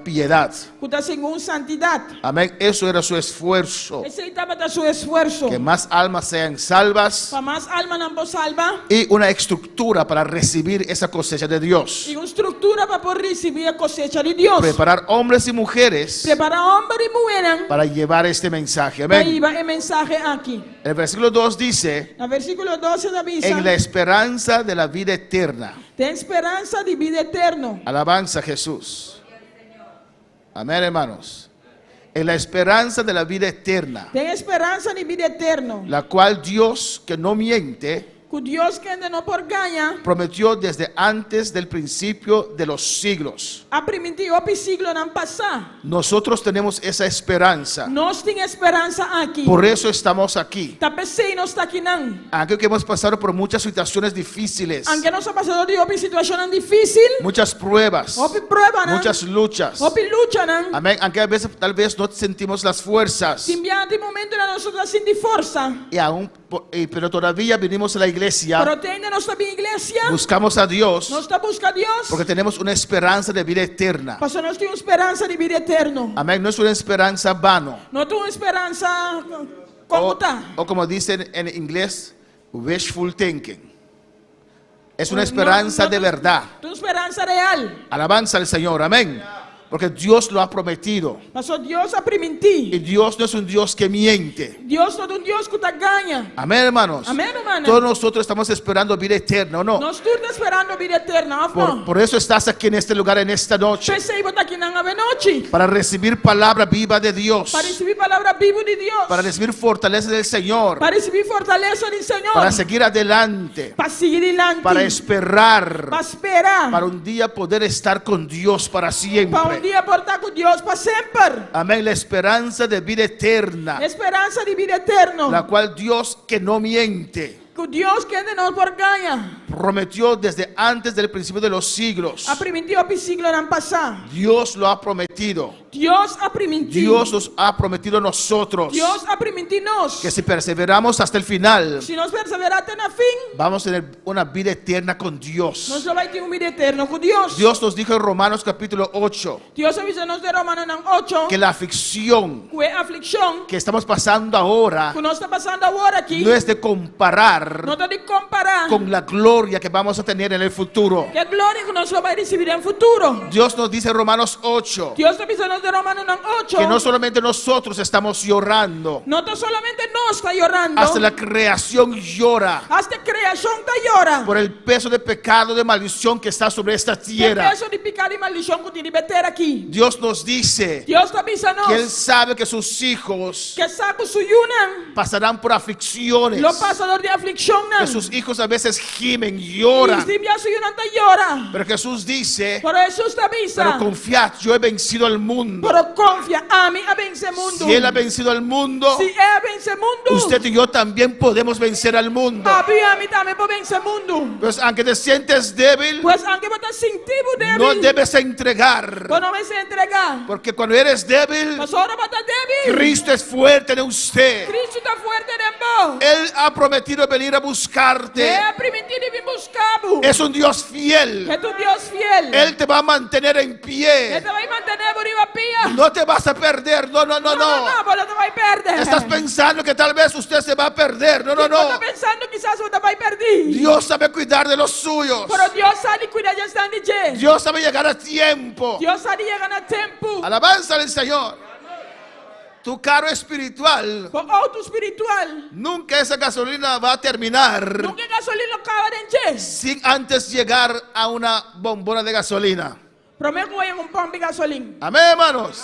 S4: piedad.
S7: Que está segundo santidade.
S4: Amén. Eso era su esfuerzo.
S7: Esse aí estava da seu esforço.
S4: Que más almas sean salvas
S7: Para mais alma não pode salvar.
S4: y una estructura para recibir esa cosecha de Dios.
S7: E uma estrutura para poder receber a cosecha de Deus.
S4: Preparar hombres y mujeres
S7: Preparar homem e mulher
S4: para llevar este mensaje.
S7: para
S4: Amén.
S7: llevar o mensagem aqui.
S4: El versículo 2 dice,
S7: No versículo 12 da Bíblia.
S4: en la esperanza de la vida eterna.
S7: Tem esperança de vida eterna.
S4: Alabanza a Jesús. Amén, hermanos. En la esperanza de la vida eterna,
S7: Tem esperança de vida eterna.
S4: la cual Dios, que no miente,
S7: Que Deus que ainda não por ganhar.
S4: prometió desde antes del principio de los siglos.
S7: A permitir o siglo não passar.
S4: Nosotros tenemos esa esperanza.
S7: Nós temos esperança aqui.
S4: Por eso estamos aquí.
S7: Talvez sei não está aqui não.
S4: Aunque hemos pasado por muchas situaciones difíciles,
S7: Aunque nós passado de uma situação difícil.
S4: muchas pruebas,
S7: Ou prova não.
S4: muchas luchas.
S7: Ou luta não.
S4: Amén. Aunque a veces tal vez no sentimos las fuerzas.
S7: Simbiante momento nós estamos sem força.
S4: Pero todavía vinimos a la iglesia,
S7: Pero ainda nós estamos em igreja.
S4: buscamos a Dios,
S7: Nós estamos buscando a Deus.
S4: porque tenemos una esperanza de vida eterna.
S7: Porque nós temos esperança de vida eterna.
S4: Amén. No es una esperanza vano.
S7: Não temos esperança como está.
S4: O como dicen en inglés, wishful thinking. Es una esperanza de verdad.
S7: Tu esperança real.
S4: Alabanza al Señor. Amén. Porque Dios lo ha prometido.
S7: Mas Deus a
S4: Y
S7: permitir.
S4: Dios no es un Dios que miente.
S7: Deus não é um Deus que ganha.
S4: Amén, hermanos.
S7: Amém, hermano.
S4: Todos nosotros estamos esperando vida eterna, ¿o no?
S7: Nós estamos esperando a vida eterna.
S4: Por eso estás aquí en este lugar, en esta noche.
S7: Pensei botar aqui na noite.
S4: Para recibir palabra viva de Dios.
S7: Para receber palavra viva de Deus.
S4: Para recibir fortaleza del Señor.
S7: Para receber fortaleza do Senhor.
S4: Para seguir adelante.
S7: Para seguir adiante.
S4: Para esperar.
S7: Para esperar.
S4: Para un día poder estar con Dios para
S7: Para
S4: siempre.
S7: dia portar com Deus para sempre.
S4: Amén. La esperanza de vida eterna.
S7: Esperança de vida eterna.
S4: La cual Dios, que no miente,
S7: Que Deus que ainda não por ganha.
S4: prometió desde antes del principio de los siglos.
S7: A permitir o siglo não passar.
S4: Dios lo ha prometido.
S7: Deus a permitir.
S4: Dios nos ha prometido a nosotros
S7: Deus a permitir nós.
S4: que si perseveramos hasta el final,
S7: Se nós perseverar até na fim,
S4: vamos a tener una vida eterna con Dios.
S7: nós vai ter vida eterna com Deus.
S4: Dios nos dijo en Romanos capítulo 8
S7: Deus avisa-nos de Romanos 8
S4: que la aflicción
S7: que a aflição
S4: que estamos pasando ahora
S7: que nós está passando agora aqui
S4: no es de comparar
S7: não está de comparar
S4: con la gloria que vamos a tener en el futuro.
S7: que a glória que nós vamos receber no futuro.
S4: Dios nos dice en Romanos 8
S7: Deus avisa-nos de Romanos 8
S4: que no solamente nosotros estamos llorando,
S7: não está solamente nós está llorando,
S4: hasta la creación llora
S7: hasta a criação está llora.
S4: por el peso de pecado, de maldición que está sobre esta
S7: Que
S4: tierra.
S7: peso de pecado e maldição que tem meter aqui.
S4: Dios nos dice
S7: Deus está avisando
S4: que Él sabe que sus hijos
S7: que sabe o suyunan,
S4: pasarán por aflicciones,
S7: lo pasador de aflição não.
S4: que sus hijos a veces gimen, lloran.
S7: E se suyunan está llora.
S4: Pero Jesús dice,
S7: Por eso está avisa.
S4: pero confiad, yo he vencido al mundo.
S7: Pero confia a mí a vencer mundo.
S4: Si Él ha vencido al mundo,
S7: Si él vence mundo,
S4: usted y yo también podemos vencer al mundo.
S7: a mí también puedo vencer mundo.
S4: Pues aunque te sientes débil,
S7: Pues aunque vos estás sentido débil,
S4: no debes entregar.
S7: vos no vas a entregar.
S4: Porque cuando eres débil,
S7: Mas ahora vos estás débil.
S4: Cristo es fuerte en usted.
S7: Cristo está fuerte en vos.
S4: Él ha prometido venir a
S7: Él
S4: buscarte.
S7: ha permitido vir buscar.
S4: Es un Dios fiel.
S7: Es tu Dios fiel.
S4: Él te va a mantener en
S7: Él
S4: pie.
S7: te va a mantener por arriba pía.
S4: No te vas a perder. No, no, no, no.
S7: vos no te vas a perder.
S4: Estás pensando que tal vez usted se va a perder. No, no,
S7: Vos estás
S4: no.
S7: pensando quizás vos te vas a perder.
S4: Dios sabe cuidar de los suyos.
S7: Pero Dios sabe cuidar ya están de je.
S4: Dios sabe llegar a tiempo.
S7: Dios sabe llegar a tiempo.
S4: Alabanza al Señor. Tu carro espiritual,
S7: Por auto espiritual.
S4: nunca esa gasolina va a terminar
S7: Nunca gasolina acaba de je.
S4: sin antes llegar a una bombona de gasolina.
S7: Prometo que voy a un pompa de gasolina.
S4: Amén, hermanos.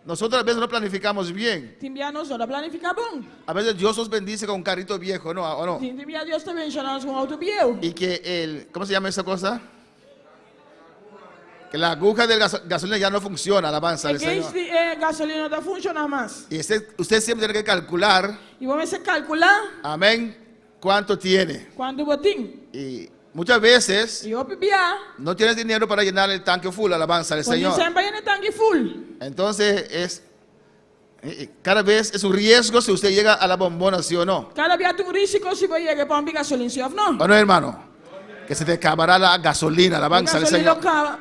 S4: Nosotros a veces no planificamos bien.
S7: Timbia nos ora planificar bom.
S4: A veces Dios nos bendice con un carrito viejo, ¿no? ¿O no?
S7: Timbia Dios te bendice con auto viejo.
S4: Y que ¿cómo se llama esa cosa? que la aguja de gasolina ya no funciona, alabanza al
S7: Against
S4: Señor.
S7: the gasolina não funciona mais.
S4: Y usted siempre tiene que calcular,
S7: E vamos calcular
S4: amén, cuánto tiene.
S7: quando botim.
S4: Y muchas veces
S7: E eu bebia.
S4: no tienes dinero para llenar el tanque full, alabanza al
S7: Quando
S4: Señor.
S7: sempre ele tanque full.
S4: Entonces cada vez es un riesgo si usted llega a la bombona, sí o no.
S7: Cada vez tu risco se vai chegar para gasolina, sim ou não?
S4: ¿O no, hermano? Que se te acabará la gasolina, alabanza al
S7: Gasolina
S4: Señor.
S7: acaba.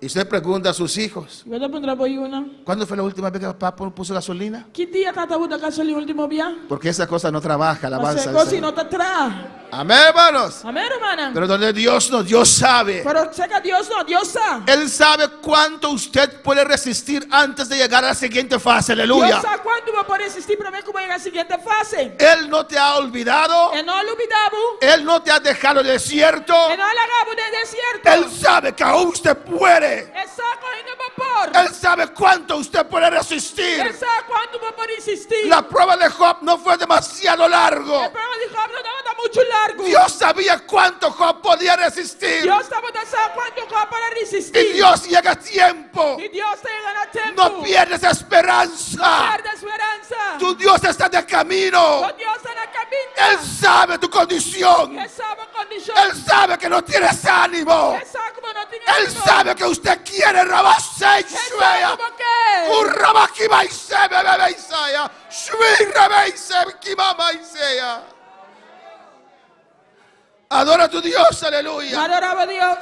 S4: Y usted pregunta a sus hijos,
S7: Eu vou pôr para uma.
S4: ¿cuándo fue la última vez que papá puso gasolina?
S7: Que dia tata bota gasolina último dia?
S4: Porque esa cosa no trabaja, alabanza
S7: Mas
S4: al
S7: se
S4: Señor.
S7: não te traz.
S4: Amén, hermanos.
S7: Amém, irmã?
S4: Pero donde Dios no, Dios sabe.
S7: Pero seca Deus não, Deus sabe.
S4: Él sabe cuánto usted puede resistir antes de llegar a la siguiente fase, aleluya.
S7: Deus sabe quanto vai poder assistir para mim como é a seguinte fase.
S4: Él no te ha olvidado.
S7: E não olvidamos.
S4: Él no te ha dejado desierto.
S7: E não largamos do deserto.
S4: Él sabe que aún usted puede.
S7: É só correndo vapor.
S4: Él sabe cuánto usted puede resistir.
S7: É só quanto vai poder insistir.
S4: La prueba de Job no fue demasiado largo.
S7: O problema de Job não estava muito largo.
S4: Dios sabía cuánto Job podía resistir.
S7: Deus estava pensando quanto Job para
S4: Y
S7: resistir.
S4: Dios llega a tiempo.
S7: E Deus está chegando a tempo.
S4: No pierdes esperanza.
S7: Perde a esperança.
S4: Tu Dios está de camino.
S7: O Deus está na caminho.
S4: Él sabe tu condición.
S7: Ele sabe a condição.
S4: Él sabe que no tienes ánimo.
S7: Ele sabe como não tinha
S4: Él sabe que usted quiere rabaseya.
S7: Ele sabe como quer.
S4: Un rabaquimaise, bebé Isaya. Shvi rabaise, kimama Isaya. Adora a tu Dios, aleluya.
S7: Adorava a Deus.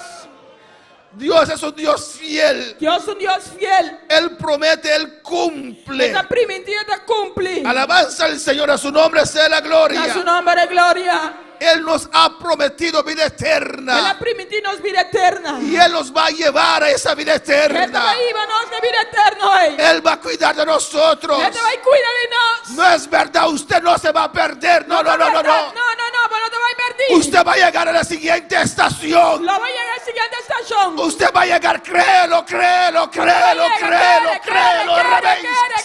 S4: Dios es un Dios fiel.
S7: Deus é um Deus fiel.
S4: Él promete, Él cumple.
S7: Está prometido de cumplir.
S4: Alabanza al Señor, a su nombre sea la
S7: A
S4: gloria.
S7: su nombre de glória.
S4: Él nos ha prometido vida
S7: Ele
S4: eterna.
S7: permitiu nos vida eterna.
S4: Y Él nos va a llevar a esa vida
S7: Ele
S4: eterna.
S7: vai ir a nós na vida eterna hoje.
S4: Él va a cuidar de nosotros.
S7: Ele vai cuidar de nós.
S4: No es verdad, usted no se va a perder. No, no, no, no, no.
S7: Não, mas não te vai perder.
S4: Usted va a llegar a la siguiente estación.
S7: Lo vai chegar a seguinte estação.
S4: Usted va a llegar, créelo, créelo, créelo, créelo, créelo.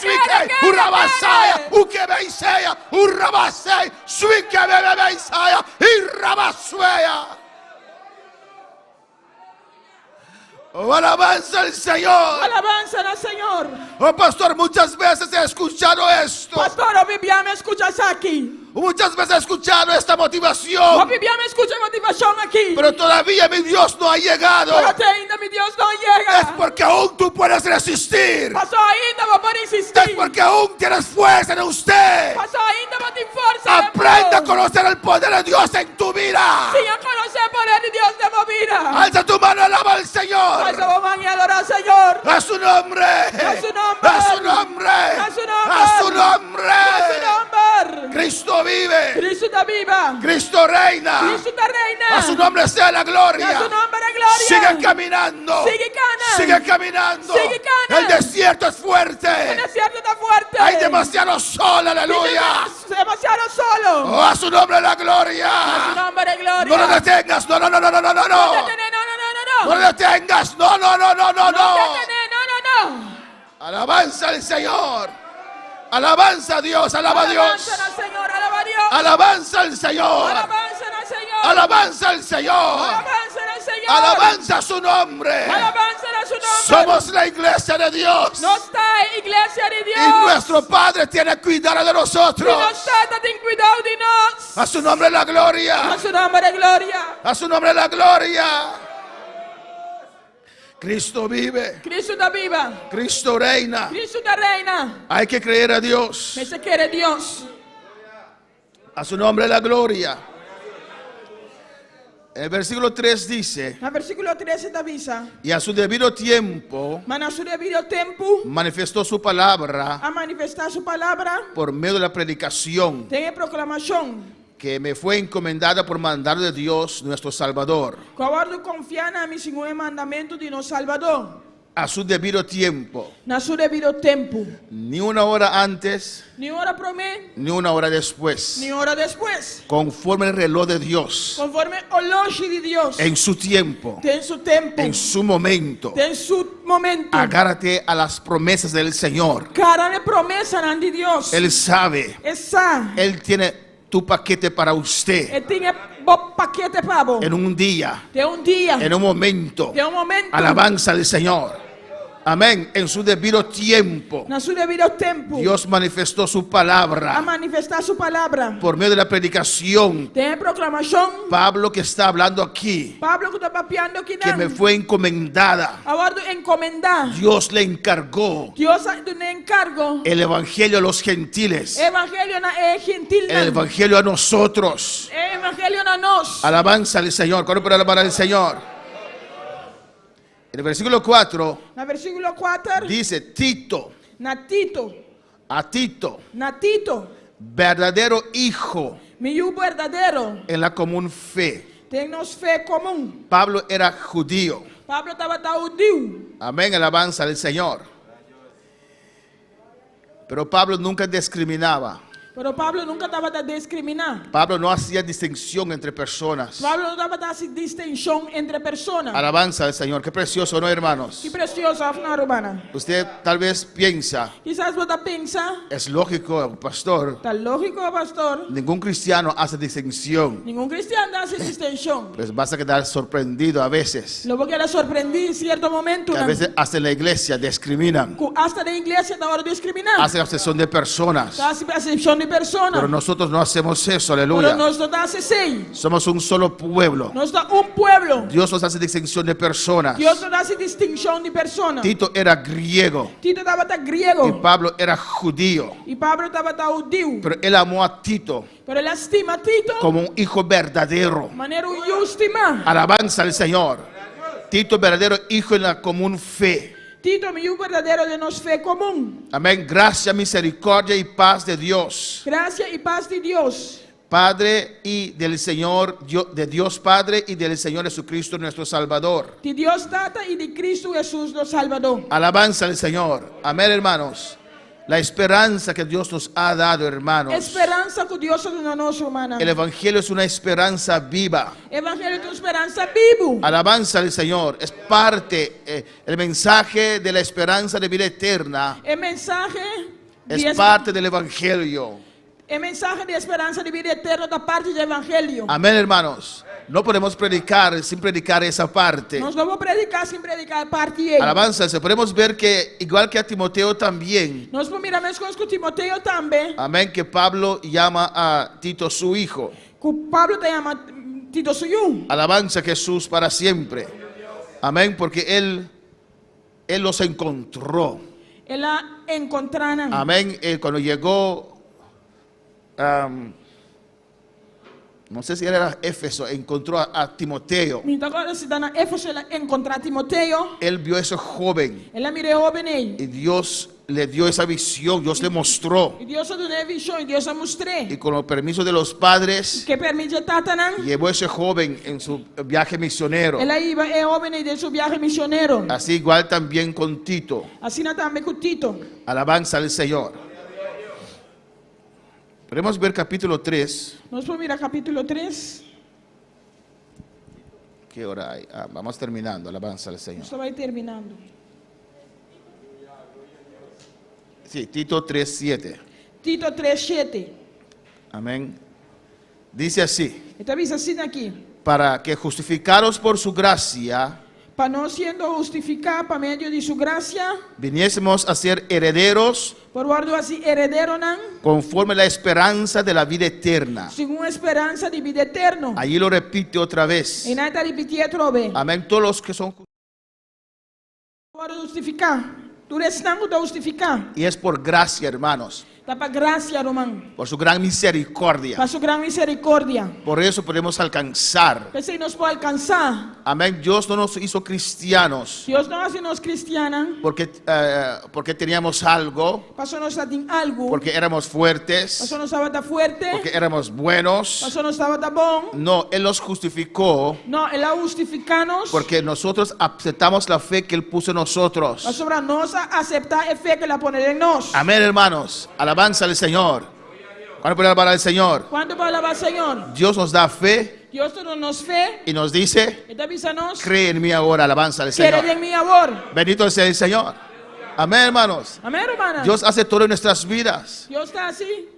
S4: Suike, urrabasaya, ukebeisea, urrabasei, suike bebebeisaya, irrabasuea. Oh, alabanza al Señor.
S7: Alabança no Senhor.
S4: Oh, pastor, muchas veces he escuchado esto.
S7: Pastor, o Bíblia me escucha aqui.
S4: Muchas veces he escuchado esta
S7: O
S4: motivación.
S7: Bíblia me escucha motivação aqui.
S4: Pero todavía mi Dios no ha llegado.
S7: Pero até ainda meu Deus não
S4: Es
S7: chega.
S4: porque aún tú puedes resistir.
S7: Pastor, ainda vou poder
S4: Es
S7: insistir.
S4: porque aún tienes fuerza en usted.
S7: Pastor, ainda vou ter força.
S4: Aprenda a conocer el poder de Dios en tu vida.
S7: Sim, eu conhecer o poder de Deus na minha vida.
S4: Alza tu mano y alaba al
S7: Mas
S4: Señor.
S7: eu vou amanhã adorar o Senhor.
S4: A su nombre.
S7: A su nombre.
S4: A su nombre.
S7: A su nombre.
S4: A su nombre.
S7: A su nombre.
S4: Cristo vive.
S7: Cristo está viva.
S4: Cristo reina.
S7: Cristo está reina.
S4: A su nombre sea la
S7: A
S4: gloria.
S7: su nombre de gloria.
S4: Sigue caminando.
S7: Sigue caminando.
S4: Sigue caminando.
S7: Sigue caminando.
S4: El desierto es
S7: El
S4: fuerte.
S7: desierto está fuerte.
S4: Hay demasiado sol, aleluya.
S7: Demasiado solo.
S4: Oh, a su nombre la
S7: A su
S4: gloria.
S7: nombre de gloria.
S4: No lo detengas. No, no, no, no, no, no, no.
S7: No te
S4: No
S7: tenés, no.
S4: No lo detengas. No, no, no, no, no,
S7: No
S4: no.
S7: te tenés, no.
S4: Alabanza al Señor. Alabanza a Dios. Alaba a Dios.
S7: Alabanza al Señor, alaba a Dios.
S4: Alabanza al Señor.
S7: Alabanza al Señor.
S4: Alabanza al Señor.
S7: Alabanza al Señor.
S4: Alabanza a su nombre.
S7: Alabanza a su nombre.
S4: Somos la iglesia de Dios.
S7: No está iglesia de Dios.
S4: Y nuestro Padre tiene cuidado de
S7: Y no
S4: nosotros.
S7: está ten cuidado de nos.
S4: A su nombre la gloria.
S7: A su nombre de gloria.
S4: A su nombre la gloria. Cristo vive.
S7: Cristo está viva.
S4: Cristo reina.
S7: Cristo está reina.
S4: Hay que creer a Dios.
S7: Que se quiere Dios.
S4: A su nombre la gloria. El versículo 3 dice:
S7: No versículo 13 te avisa.
S4: y a su debido tiempo
S7: Mas a su debido tempo
S4: manifestó su palabra
S7: a manifestar su palabra.
S4: por medio de la predicación
S7: Tem proclamação.
S4: que me fue encomendada por mandato de Dios nuestro Salvador.
S7: Guardo confiar na mi segundo mandamento de nosso Salvador.
S4: A su debido tiempo,
S7: Na su debido tempo.
S4: ni una hora antes,
S7: Ni hora para mim,
S4: ni una hora después,
S7: ni hora depois.
S4: conforme el reloj de Dios,
S7: Conforme o longe de Deus.
S4: en su tiempo,
S7: Tem su tempo.
S4: en su momento.
S7: Tem su momento.
S4: Agárrate a las promesas del Señor.
S7: Cara de promessa não de Deus.
S4: Él sabe,
S7: Essa.
S4: Él tiene tu paquete para usted.
S7: Ele tem paquete pavo.
S4: en un día,
S7: De un día.
S4: en un momento.
S7: De un momento.
S4: Alabanza al Señor. Amén. En su debido tiempo,
S7: Na su debido tempo.
S4: Dios manifestó su
S7: A
S4: palabra
S7: manifestar su palabra.
S4: por medio de la predicación.
S7: De proclamación.
S4: Pablo, que está hablando aquí,
S7: Pablo que está papiando aquí.
S4: que me fue encomendada,
S7: Ahora encomendar.
S4: Dios le encargó
S7: Dios un encargo.
S4: el evangelio a los gentiles,
S7: Evangelio na gentil.
S4: el evangelio a nosotros.
S7: Evangelio na nos.
S4: Alabanza al Señor. ¿Cuándo puede alabar al Señor? En el versículo 4
S7: Na versículo 4.
S4: dice: Tito,
S7: A Tito.
S4: verdadero hijo
S7: Mi verdadero.
S4: en la común fe.
S7: Tenemos fe común.
S4: Pablo era judío.
S7: Pablo estaba judío.
S4: Amén, alabanza al Señor. Pero Pablo nunca discriminaba.
S7: Pero Pablo nunca estaba a discriminar.
S4: Pablo no hacía distinción entre personas.
S7: Pablo no estaba a hacer distinción entre personas.
S4: Alabanza al Señor. Qué precioso, ¿no, hermanos?
S7: Que precioso, Afna Urbana.
S4: Usted tal vez piensa,
S7: Quizás você pensa,
S4: es lógico, pastor,
S7: está lógico, pastor.
S4: ningún cristiano hace distinción.
S7: Ningún cristiano hace distinción.
S4: Pues vas a quedar sorprendido a veces.
S7: Luego que la sorprendí en cierto momento.
S4: Que a veces hasta en la iglesia discriminan.
S7: Hasta la iglesia estaba discriminando.
S4: Hacen acepción de personas.
S7: Hace acepción de personas.
S4: Pero nosotros no hacemos eso,
S7: Pero
S4: aleluya.
S7: nosotros hace seis.
S4: Somos un solo pueblo.
S7: Nosotros un pueblo.
S4: Dios nos hace distinción de personas.
S7: Dios no hace distinción de personas.
S4: Tito era griego
S7: Tito estaba
S4: y
S7: griego.
S4: Pablo era judío.
S7: Y Pablo estaba judío.
S4: Pero él amó a Tito
S7: Pero él estima a Tito.
S4: como un hijo verdadero.
S7: Manera justima.
S4: Alabanza al Señor. Tito, verdadero hijo en la común fe.
S7: Tito, mi verdadero de nos fe común.
S4: Amén. Gracia, misericordia y paz de Dios,
S7: Gracia y paz de Dios.
S4: Padre, y del Señor, de Dios Padre y del Señor Jesucristo nuestro Salvador.
S7: De Dios Tata y de Cristo Jesús nos Salvador.
S4: Alabanza al Señor. Amén, hermanos. La esperanza que Dios nos ha dado, hermanos.
S7: Esperanza que Dios nos nos hermana.
S4: El Evangelio es una esperanza viva.
S7: Evangelio de esperanza vivo.
S4: Alabanza al Señor. Es parte, el mensaje de la esperanza de vida eterna
S7: El mensaje
S4: es parte del Evangelio.
S7: El mensaje de esperanza de vida eterna da parte del Evangelio.
S4: Amén, hermanos. No podemos predicar sin predicar esa parte.
S7: Nos vamos a predicar sin predicar parte de él.
S4: Alabanza. Podemos ver que igual que a Timoteo también.
S7: Nos miramos con Timoteo también.
S4: Amén, que Pablo llama a Tito su hijo.
S7: Que Pablo te llama Tito suyo.
S4: Alabanza a Jesús para siempre. Amén, porque él los encontró.
S7: Él la encontraron.
S4: Amén. Cuando llegó, no sé si era Éfeso, encontró a Timoteo.
S7: Mientras ahora se dan a Éfeso, él encontró a Timoteo.
S4: Él vio a ese joven
S7: Él la miró joven ahí.
S4: y Dios le dio esa visión, Dios le mostró.
S7: Y Dios dio una visión y Dios la mostré.
S4: Y con el permiso de los padres,
S7: Que permite Tatanán.
S4: llevó a ese joven en su viaje misionero.
S7: Él iba a joven y de su viaje misionero.
S4: Así igual también con Tito.
S7: Así no también con Tito.
S4: Alabanza al Señor. Podemos ver capítulo 3.
S7: Nos vamos a mirar capítulo 3.
S4: ¿Qué hora hay? Vamos terminando. Alabanza al Señor.
S7: Esto va a ir terminando.
S4: Sí, Tito 3:7.
S7: Tito 3:7.
S4: Amén. Dice así:
S7: Esta dice así aquí.
S4: para que justificados por su gracia,
S7: Para no siendo justificado por medio de su gracia,
S4: viniésemos a ser herederos
S7: por guardo así heredero nan,
S4: conforme a la esperanza de la vida eterna.
S7: según esperanza de vida eterno.
S4: Allí lo repite otra vez.
S7: Y nada repetir otra vez.
S4: Amén. Todos los que son,
S7: Para justificar. Tú eres tan de justificar.
S4: y es por gracia, hermanos,
S7: Está para gracia, Román.
S4: por su gran misericordia.
S7: Para su gran misericordia.
S4: Por eso podemos alcanzar.
S7: Que se nos puede alcanzar.
S4: Amén. Dios no nos hizo cristianos
S7: Dios no hace nos cristianos.
S4: porque teníamos algo,
S7: Pasó nos en algo.
S4: porque éramos fuertes,
S7: Pasó nos estaba tan fuerte.
S4: porque éramos buenos.
S7: Pasó nos estaba tan bon.
S4: No, Él nos justificó
S7: No, Él ha justificados.
S4: porque nosotros aceptamos la fe que Él puso en nosotros.
S7: Para sobre nos aceptar el fe que la pone en nos.
S4: Amén, hermanos. Alabanza al Señor. ¿Cuándo puede alabar al Señor?
S7: ¿Cuánto para alabar al Señor?
S4: Dios nos da fe
S7: Dios nos fe.
S4: y nos dice:
S7: Esta visa nos.
S4: cree en mí ahora. Alabanza al
S7: Quiere
S4: Señor.
S7: en mi amor.
S4: Bendito sea el Señor. Amén, hermanos.
S7: Amén, hermana.
S4: Dios hace todo en nuestras vidas.
S7: Dios está así.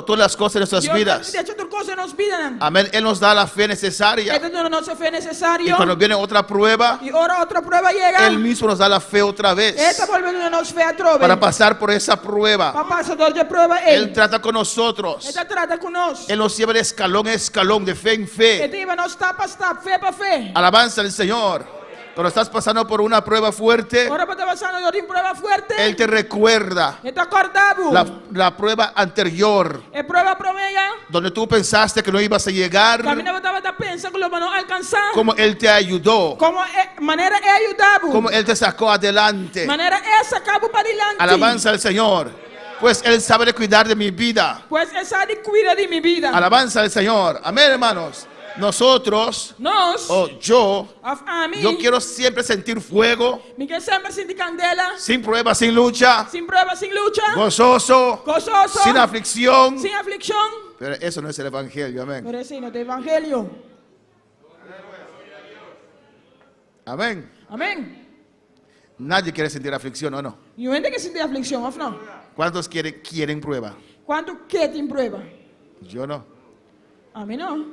S4: todas las cosas de nuestras
S7: Dios
S4: vidas.
S7: ha hecho tus cosas en nos vidas.
S4: Amén. Él nos da la fe necesaria.
S7: Este no nos fe
S4: Y
S7: necesario.
S4: cuando viene otra prueba,
S7: Y ahora otra prueba llega.
S4: Él mismo nos da la fe otra vez
S7: Esta vuelve a nos fe a trove.
S4: para pasar por esa prueba.
S7: Papá, pasador de prueba
S4: Él trata con nosotros.
S7: Esta trata con nos.
S4: Él nos lleva de escalón a escalón, de fe en fe.
S7: Este iba nos tapa hasta fe para fe.
S4: Alabanza al Señor. Cuando estás pasando por una prueba fuerte,
S7: Ahora para pasando de una prueba fuerte.
S4: Él te recuerda
S7: Está acordado.
S4: la prueba anterior,
S7: Es prueba promedia.
S4: donde tú pensaste que no ibas a llegar,
S7: Camina estaba pensando que lo van a alcanzar.
S4: como Él te ayudó,
S7: Como manera he ayudado.
S4: como Él te sacó adelante.
S7: Manera he sacado para adelante.
S4: Alabanza al Señor. Pues Él sabe de cuidar de mi vida.
S7: Pues Él sabe cuidar de mi vida.
S4: Alabanza al Señor. Amén, hermanos. Nosotros,
S7: Nos.
S4: yo
S7: A mí.
S4: quiero siempre sentir fuego,
S7: Miguel siempre sin candela.
S4: sin prueba, sin lucha,
S7: Sin prueba, sin lucha.
S4: gozoso,
S7: Gozoso.
S4: sin aflicción.
S7: Sin aflicción.
S4: Pero eso no es el evangelio, amén.
S7: Pero ese no es el evangelio.
S4: Amén.
S7: Amén.
S4: Nadie quiere sentir aflicción, ¿o no?
S7: Y gente que siente aflicción, ¿o no?
S4: ¿Cuántos quieren prueba?
S7: ¿Cuánto quieren prueba?
S4: Yo no.
S7: A mí no.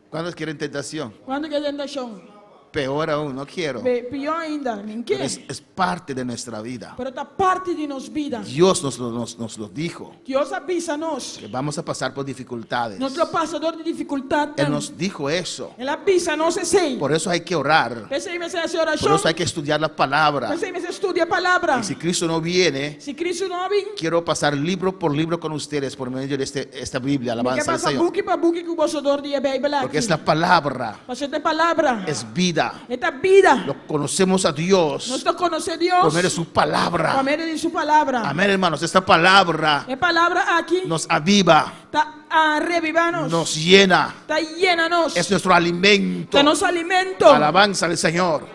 S4: ¿Cuántos quieren tentación?
S7: ¿Cuánto quieren tentación?
S4: Peor aún, no quiero.
S7: Pior ainda,
S4: Pero
S7: ¿qué?
S4: es parte de nuestra vida.
S7: Pero esta parte de nos vida.
S4: Dios nos lo dijo,
S7: Dios avísanos.
S4: que vamos a pasar por dificultades.
S7: Nuestro pasador de dificultad.
S4: Él nos dijo eso.
S7: Él avísanos ese.
S4: Por eso hay que orar.
S7: Ese me hace
S4: Por
S7: oración.
S4: eso hay que estudiar la palabra.
S7: Ese me estudia palabra.
S4: Y si Cristo no viene,
S7: Si Cristo no viene,
S4: quiero pasar libro por libro con ustedes por medio de esta Biblia.
S7: ¿qué
S4: Alabanza al
S7: pasa?
S4: Señor.
S7: Buki para buki que pasador de Biblia.
S4: Porque es la palabra,
S7: Pues esta palabra.
S4: es vida.
S7: Esta vida.
S4: Lo conocemos a Dios
S7: Nosotros conocemos a
S4: por
S7: Dios.
S4: medio de su palabra.
S7: Por medio de su palabra.
S4: Amén, hermanos. Esta palabra
S7: La palabra aquí
S4: nos aviva,
S7: está a revivarnos.
S4: nos llena,
S7: Está llenanos.
S4: es nuestro alimento.
S7: Está nos alimento.
S4: Alabanza al Señor.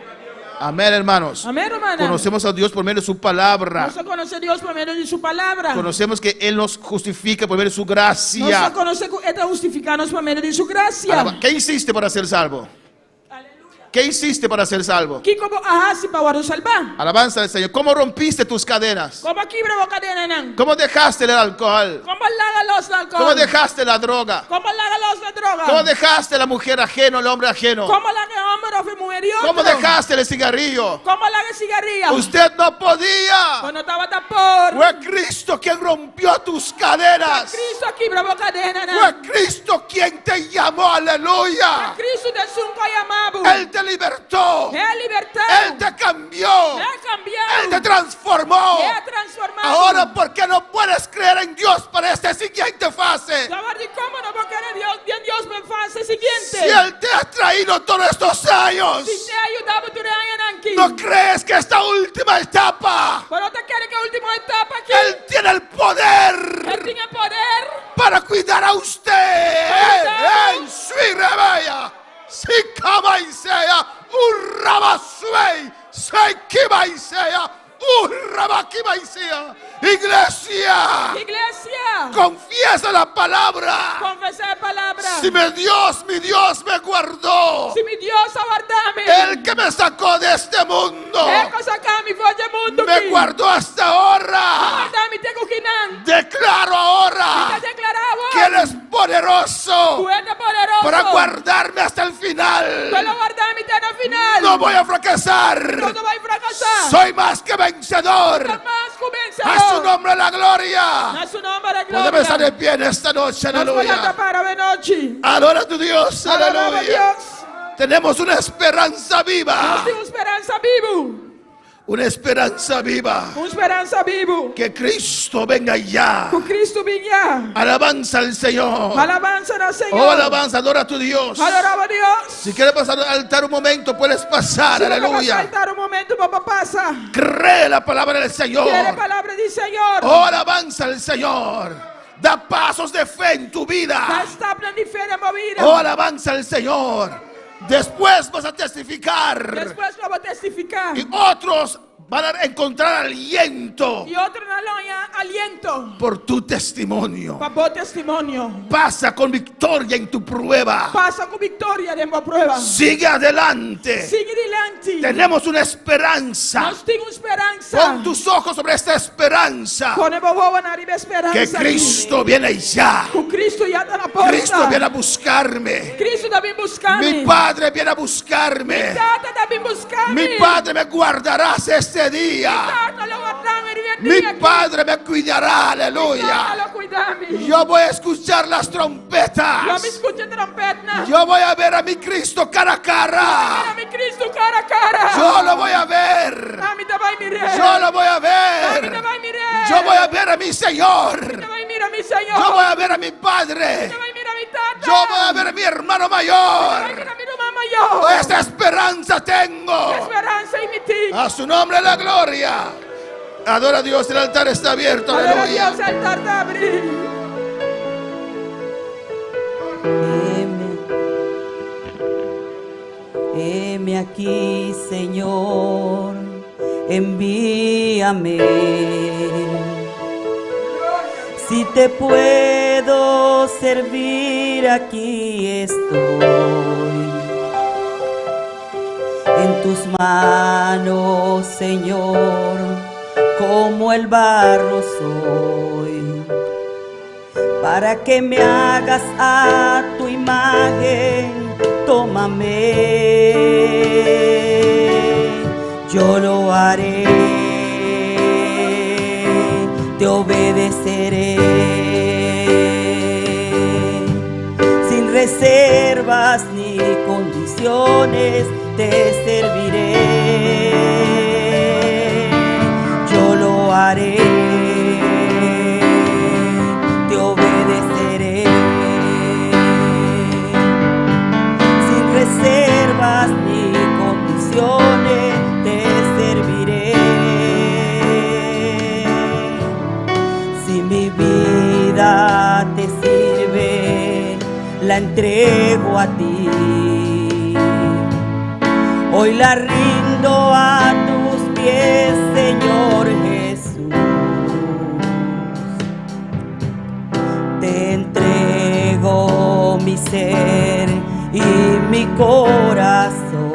S4: Amén, hermanos.
S7: Amén, hermana.
S4: Conocemos a Dios por medio de su palabra.
S7: Nosotros conocemos a Dios por medio de su palabra.
S4: Conocemos que Él nos justifica por medio de su gracia.
S7: Nosotros conocemos que está justificarnos por medio de su gracia.
S4: ¿Qué hiciste para ser salvo? ¿Qué hiciste para ser salvo?
S7: ¿Qué como ahasi para salvar?
S4: Alabanza al Señor. ¿Cómo rompiste tus cadenas?
S7: ¿Cómo quibra boca de nan?
S4: ¿Cómo dejaste el alcohol?
S7: ¿Cómo laga los alcohol?
S4: ¿Cómo dejaste la droga?
S7: ¿Cómo laga los de droga?
S4: ¿Cómo dejaste la mujer ajeno, el hombre ajeno?
S7: ¿Cómo laga hombre o mujer y otro?
S4: ¿Cómo dejaste el cigarrillo?
S7: ¿Cómo laga cigarrillo?
S4: Usted no podía.
S7: Cuando estaba tapor.
S4: Fue Cristo quien rompió tus cadenas.
S7: Cristo quibra boca de nan.
S4: Fue Cristo quien te llamó, aleluya.
S7: Cristo de sunco llamado.
S4: Él te libertó.
S7: Es libertad.
S4: Él te cambió.
S7: Me ha cambiado.
S4: Él te transformó.
S7: Me ha transformado.
S4: Ahora, ¿por qué no puedes creer en Dios para esta siguiente fase?
S7: Ahora, ¿cómo no va a querer Dios? Bien, Dios me fase siguiente.
S4: Si Él te ha traído todos estos años,
S7: Si te ha ayudado, tú le hayas aquí.
S4: ¿no crees que esta última etapa,
S7: Pero te quiere que última etapa aquí.
S4: Él tiene el poder
S7: Él tiene poder.
S4: para cuidar a usted? ¡En su rebella! ¡Si sea! ¡Urrabasuey! ¡Sequibaisea! ¡Urrabaquibaisea! ¡Iglesia!
S7: Iglesia.
S4: ¡Confiesa la palabra!
S7: Confesar la palabra.
S4: Si mi Dios me guardó,
S7: Si mi Dios aguardame.
S4: el que me sacó de este mundo,
S7: Él saca mi folla mundo.
S4: me guardó hasta ahora.
S7: Aguardame, te coginan.
S4: Declaro ahora
S7: Te declaraba.
S4: que Él es poderoso
S7: Tú eres poderoso.
S4: para guardarme hasta el final.
S7: Tú lo guardame hasta el final.
S4: No voy a fracasar.
S7: No te vas a fracasar.
S4: Soy más que vencedor.
S7: Jamás comienza.
S4: A su nombre la gloria.
S7: A su nombre de gloria.
S4: Podemos estar de pie en esta noche,
S7: Nos voy a
S4: aleluya.
S7: tapar a noche.
S4: Adora a tu Dios,
S7: Alabamos a
S4: aleluya.
S7: Dios.
S4: Tenemos una esperanza viva.
S7: Nos dio esperanza vivo.
S4: Una esperanza viva.
S7: Una esperanza vivo.
S4: Que Cristo venga ya.
S7: Con Cristo venga.
S4: Alabanza al Señor.
S7: Alabanza al Señor.
S4: Oh, alabanza, adora a tu Dios.
S7: Adoraba a Dios.
S4: Si quieres pasar al altar un momento, puedes pasar,
S7: Si no me vas a
S4: aleluya.
S7: saltar un momento, papá, pasa.
S4: Cree la palabra del Señor.
S7: Quiere palabra del Señor.
S4: Oh, alabanza al Señor. Da pasos de fe en tu
S7: Da
S4: vida.
S7: estable en diferente movida.
S4: Oh, alabanza al Señor. Después vas a testificar.
S7: Después lo voy a testificar.
S4: Y otros van a encontrar aliento
S7: y otros no hallan aliento.
S4: por tu testimonio.
S7: Para bom testimonio.
S4: Pasa con victoria en tu prueba.
S7: Passa com vitória de uma prova.
S4: Sigue adelante.
S7: Siga adiante.
S4: Tenemos una esperanza.
S7: Nós temos esperança.
S4: Pon tus ojos sobre esta esperanza.
S7: Quando eu vou na esperança.
S4: Que Cristo viene ya.
S7: O Cristo já está na porta.
S4: Cristo viene a buscarme.
S7: Cristo está bem buscar-me.
S4: Mi Padre viene a buscarme.
S7: Tata está bem buscar-me.
S4: Mi Padre me guardarás este día.
S7: Tata lo guardarme
S4: Mi Padre me cuidará,
S7: Tata
S4: aleluya.
S7: lo cuidar-me.
S4: Yo voy a escuchar las
S7: Eu
S4: trompetas.
S7: me escute trompeta.
S4: Yo voy a ver a mi Cristo cara a cara.
S7: Mira mi Cristo cara a cara.
S4: Yo lo voy a ver.
S7: A mí te vai mirar.
S4: Yo lo voy a
S7: A mí te
S4: ver.
S7: vai mirar.
S4: Yo voy a ver a mi Señor.
S7: Te vai mirar mi Senhor.
S4: Yo voy a ver a mi Padre.
S7: Te vai mirar mi tata.
S4: Yo voy a ver a mi hermano
S7: Te vai
S4: mayor.
S7: mirar mi irmã maior.
S4: Esta esperanza tengo.
S7: Esperança em ti.
S4: A su nombre la gloria. Adora a Dios, el altar está abierto,
S7: Adora a
S4: aleluya.
S7: Deus, o altar está abrindo.
S6: Heme aquí, Señor, envíame. Si te puedo servir, aquí estoy. En tus manos, Señor, como el barro soy, para que me hagas a tu imagen. Tómame, yo lo haré, te obedeceré, sin reservas ni condiciones te serviré, yo lo haré, te obedeceré. Reservas ni condiciones te serviré. Si mi vida te sirve, la entrego a ti. Hoy la rindo a tus pies, Señor Jesús. Te entrego mi ser y mi corazón.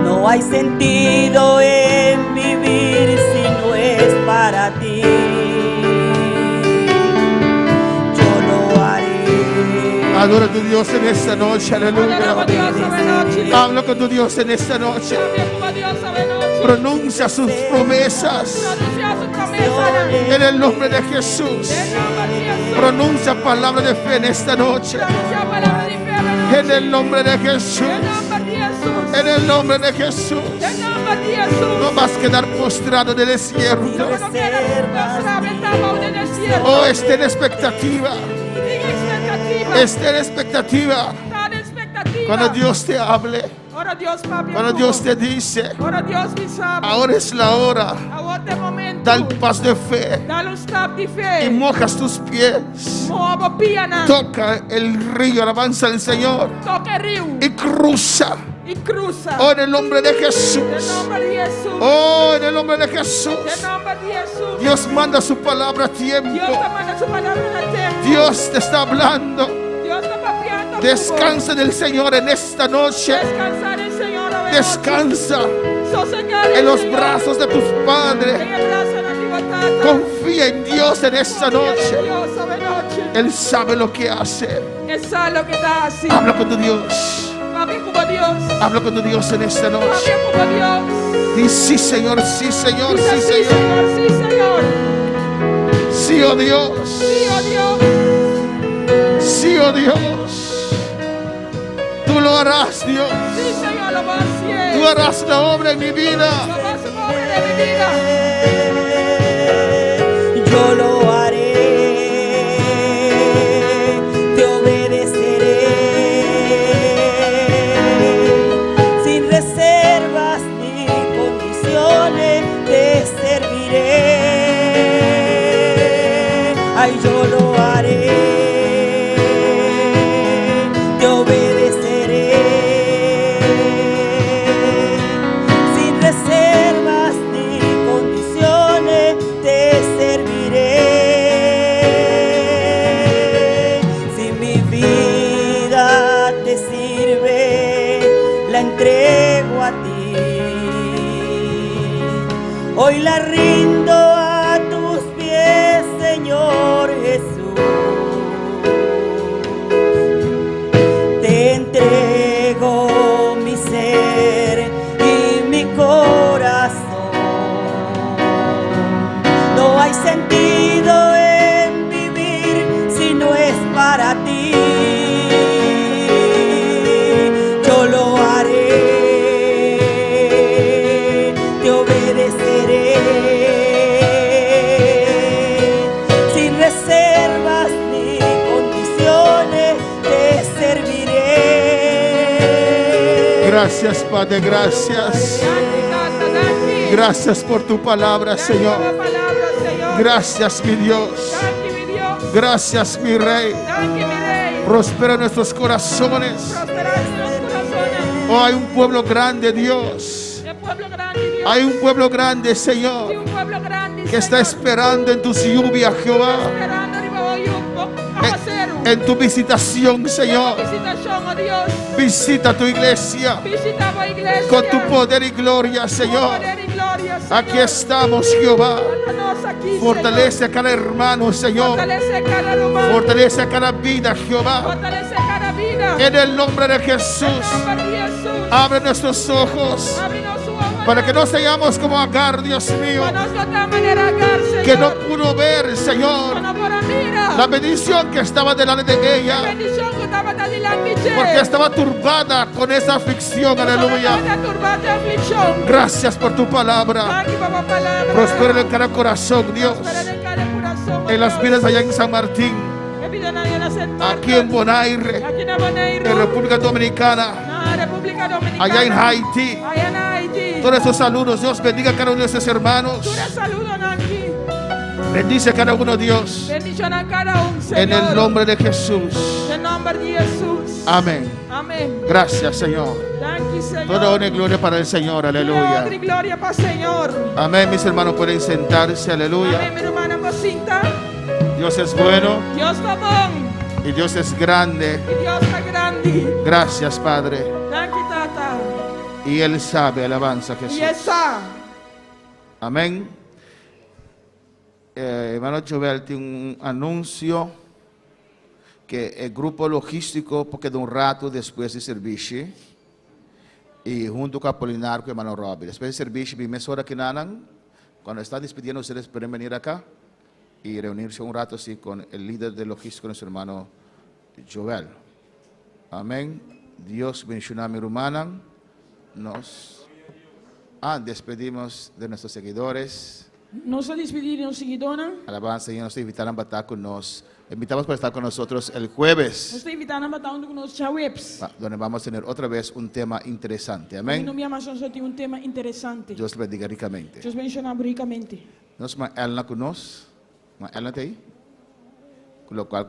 S6: No hay sentido en vivir si no es para ti. Yo lo haré.
S4: Adora a tu Dios en esta noche,
S7: Adoramos
S4: aleluya.
S7: a Deus essa noite.
S4: Habla con tu Dios en esta noche.
S7: Amemos a Deus essa noite.
S4: Pronuncia sus promesas
S7: Pronunciar su promesa.
S4: en el nombre de Jesús.
S7: Em nome de Jesus.
S4: Pronuncia palabra de fe en esta noche.
S7: Pronunciar a palavra de fé essa
S4: En
S7: noite.
S4: el nombre de Jesús.
S7: Em nome de Jesus.
S4: En el nombre de Jesús.
S7: Em nome de Jesus.
S4: No vas a quedar postrado en el desierto.
S7: Eu não quero mostrar a mão de desierto.
S4: Oh, esté en expectativa.
S7: Tenha expectativa.
S4: Esté en expectativa.
S7: Está na expectativa.
S4: Cuando Dios te hable.
S7: Ora Deus, papi.
S4: Cuando Dios te dice.
S7: Ora Deus me sabe.
S4: Ahora es la hora.
S7: Agora é o momento.
S4: Da el paso de fe.
S7: Dá um step de
S4: Y
S7: fé.
S4: mojas tus pies.
S7: Mova piana.
S4: Toca el río, alabanza al Señor.
S7: Toca rio.
S4: Y cruza.
S7: E cruza.
S4: Oh, en el nombre de Jesús.
S7: Em nome de Jesus.
S4: Oh, en el nombre de Jesús.
S7: Em nome de Jesus.
S4: Dios manda su palabra a
S7: Deus
S4: tiempo.
S7: está mandando sua palavra na terra.
S4: Dios te está hablando.
S7: Deus está papiando.
S4: Descansa en el Señor en esta noche.
S7: Descansar em Senhor. a
S4: Descansa
S7: Sossegar
S4: en los
S7: Senhor.
S4: brazos de tus padres.
S7: Em abraço na tua tata.
S4: Confía en Dios en esta noche.
S7: Deus essa noite.
S4: Él sabe lo que hace.
S7: Ele sabe o que está assim.
S4: Habla con tu Dios.
S7: Papi como Deus.
S4: Habla con tu Dios en esta
S7: Papi
S4: noche.
S7: como Deus.
S4: Di sí, Señor, sí, Señor,
S7: Diz
S4: sí,
S7: assim,
S4: Señor.
S7: Senhor. Sim, Senhor.
S4: Sí, oh Dios.
S7: Sim, ó Deus.
S4: Sí, oh Dios. Tú lo harás, Dios.
S7: Sim, Senhor. Lo vou
S4: Tú
S7: hacer.
S4: harás la obra en mi vida.
S7: Lo vas a mover de mi vida.
S6: Yo lo haré, te obedeceré, sin reservas ni condiciones te serviré. Ay, yo lo haré, te obedeceré, sin Hoy la rindo a tus pies, Señor Jesús. Te entrego mi ser y mi corazón. No hay sentido en vivir si no es para ti. Yo lo haré, te obedeceré, sin reservas ni condiciones te serviré.
S4: Gracias, Padre, gracias. Gracias por tu palabra, Señor. Gracias, mi Dios. Gracias, mi Rey. Prospera nuestros corazones. Oh, hay un pueblo grande, Dios. Hay un pueblo grande, Señor, que está esperando en tus lluvias, Jehová. En tu visitación, Señor. Visita tu iglesia con tu poder y gloria, Señor. Aquí estamos, Jehová. Fortalece a cada hermano, Señor. Fortalece a cada vida, Jehová. En el nombre de Jesús. Abre nuestros ojos para que no seamos como Agar, Dios mío, que no pudo ver, Señor, la bendición que estaba delante de ella, porque estaba turbada con esa aflicción. Aleluya. Gracias por tu palabra. Prospera en cada corazón, Dios, en las vidas allá en San Martín, aquí en Bonaire, en República Dominicana, allá en Haití. Todos esos saludos, Dios bendiga a cada uno de nuestros hermanos. Bendice a cada uno, Dios, en el nombre de Jesús. Amén. Gracias, Señor. Toda honra y gloria para el Señor. Aleluya. Amén. Mis hermanos pueden sentarse. Aleluya. Dios es bueno y Dios es grande. Gracias, Padre. Y Él sabe. Alabanza a Jesús. Amén. Hermano Jovel tiene un anuncio que el grupo logístico, porque de un rato después de servicio, y junto con Apolinar, con hermano Robbie, después de servicio, mi mesora que nanan, cuando están despidiendo, ustedes pueden venir acá y reunirse un rato así con el líder de logístico, nuestro hermano Jovel. Amén. Dios bendiga a mi hermana. Nos despedimos de nuestros seguidores.
S7: Nos despedimos, seguidora.
S4: Alabanza, Señor, nos invitarán a estar con nosotros. Invitamos para estar con nosotros el jueves,
S7: Nos invitaram a estar conosco webs.
S4: donde vamos a tener otra vez un tema interesante. Amén.
S7: No me tem um tema interessante.
S4: Dios le bendiga ricamente.
S7: Deus bendiga ricamente.
S4: Nos ma Elna con nos. Ma Elna te ahí. Con lo cual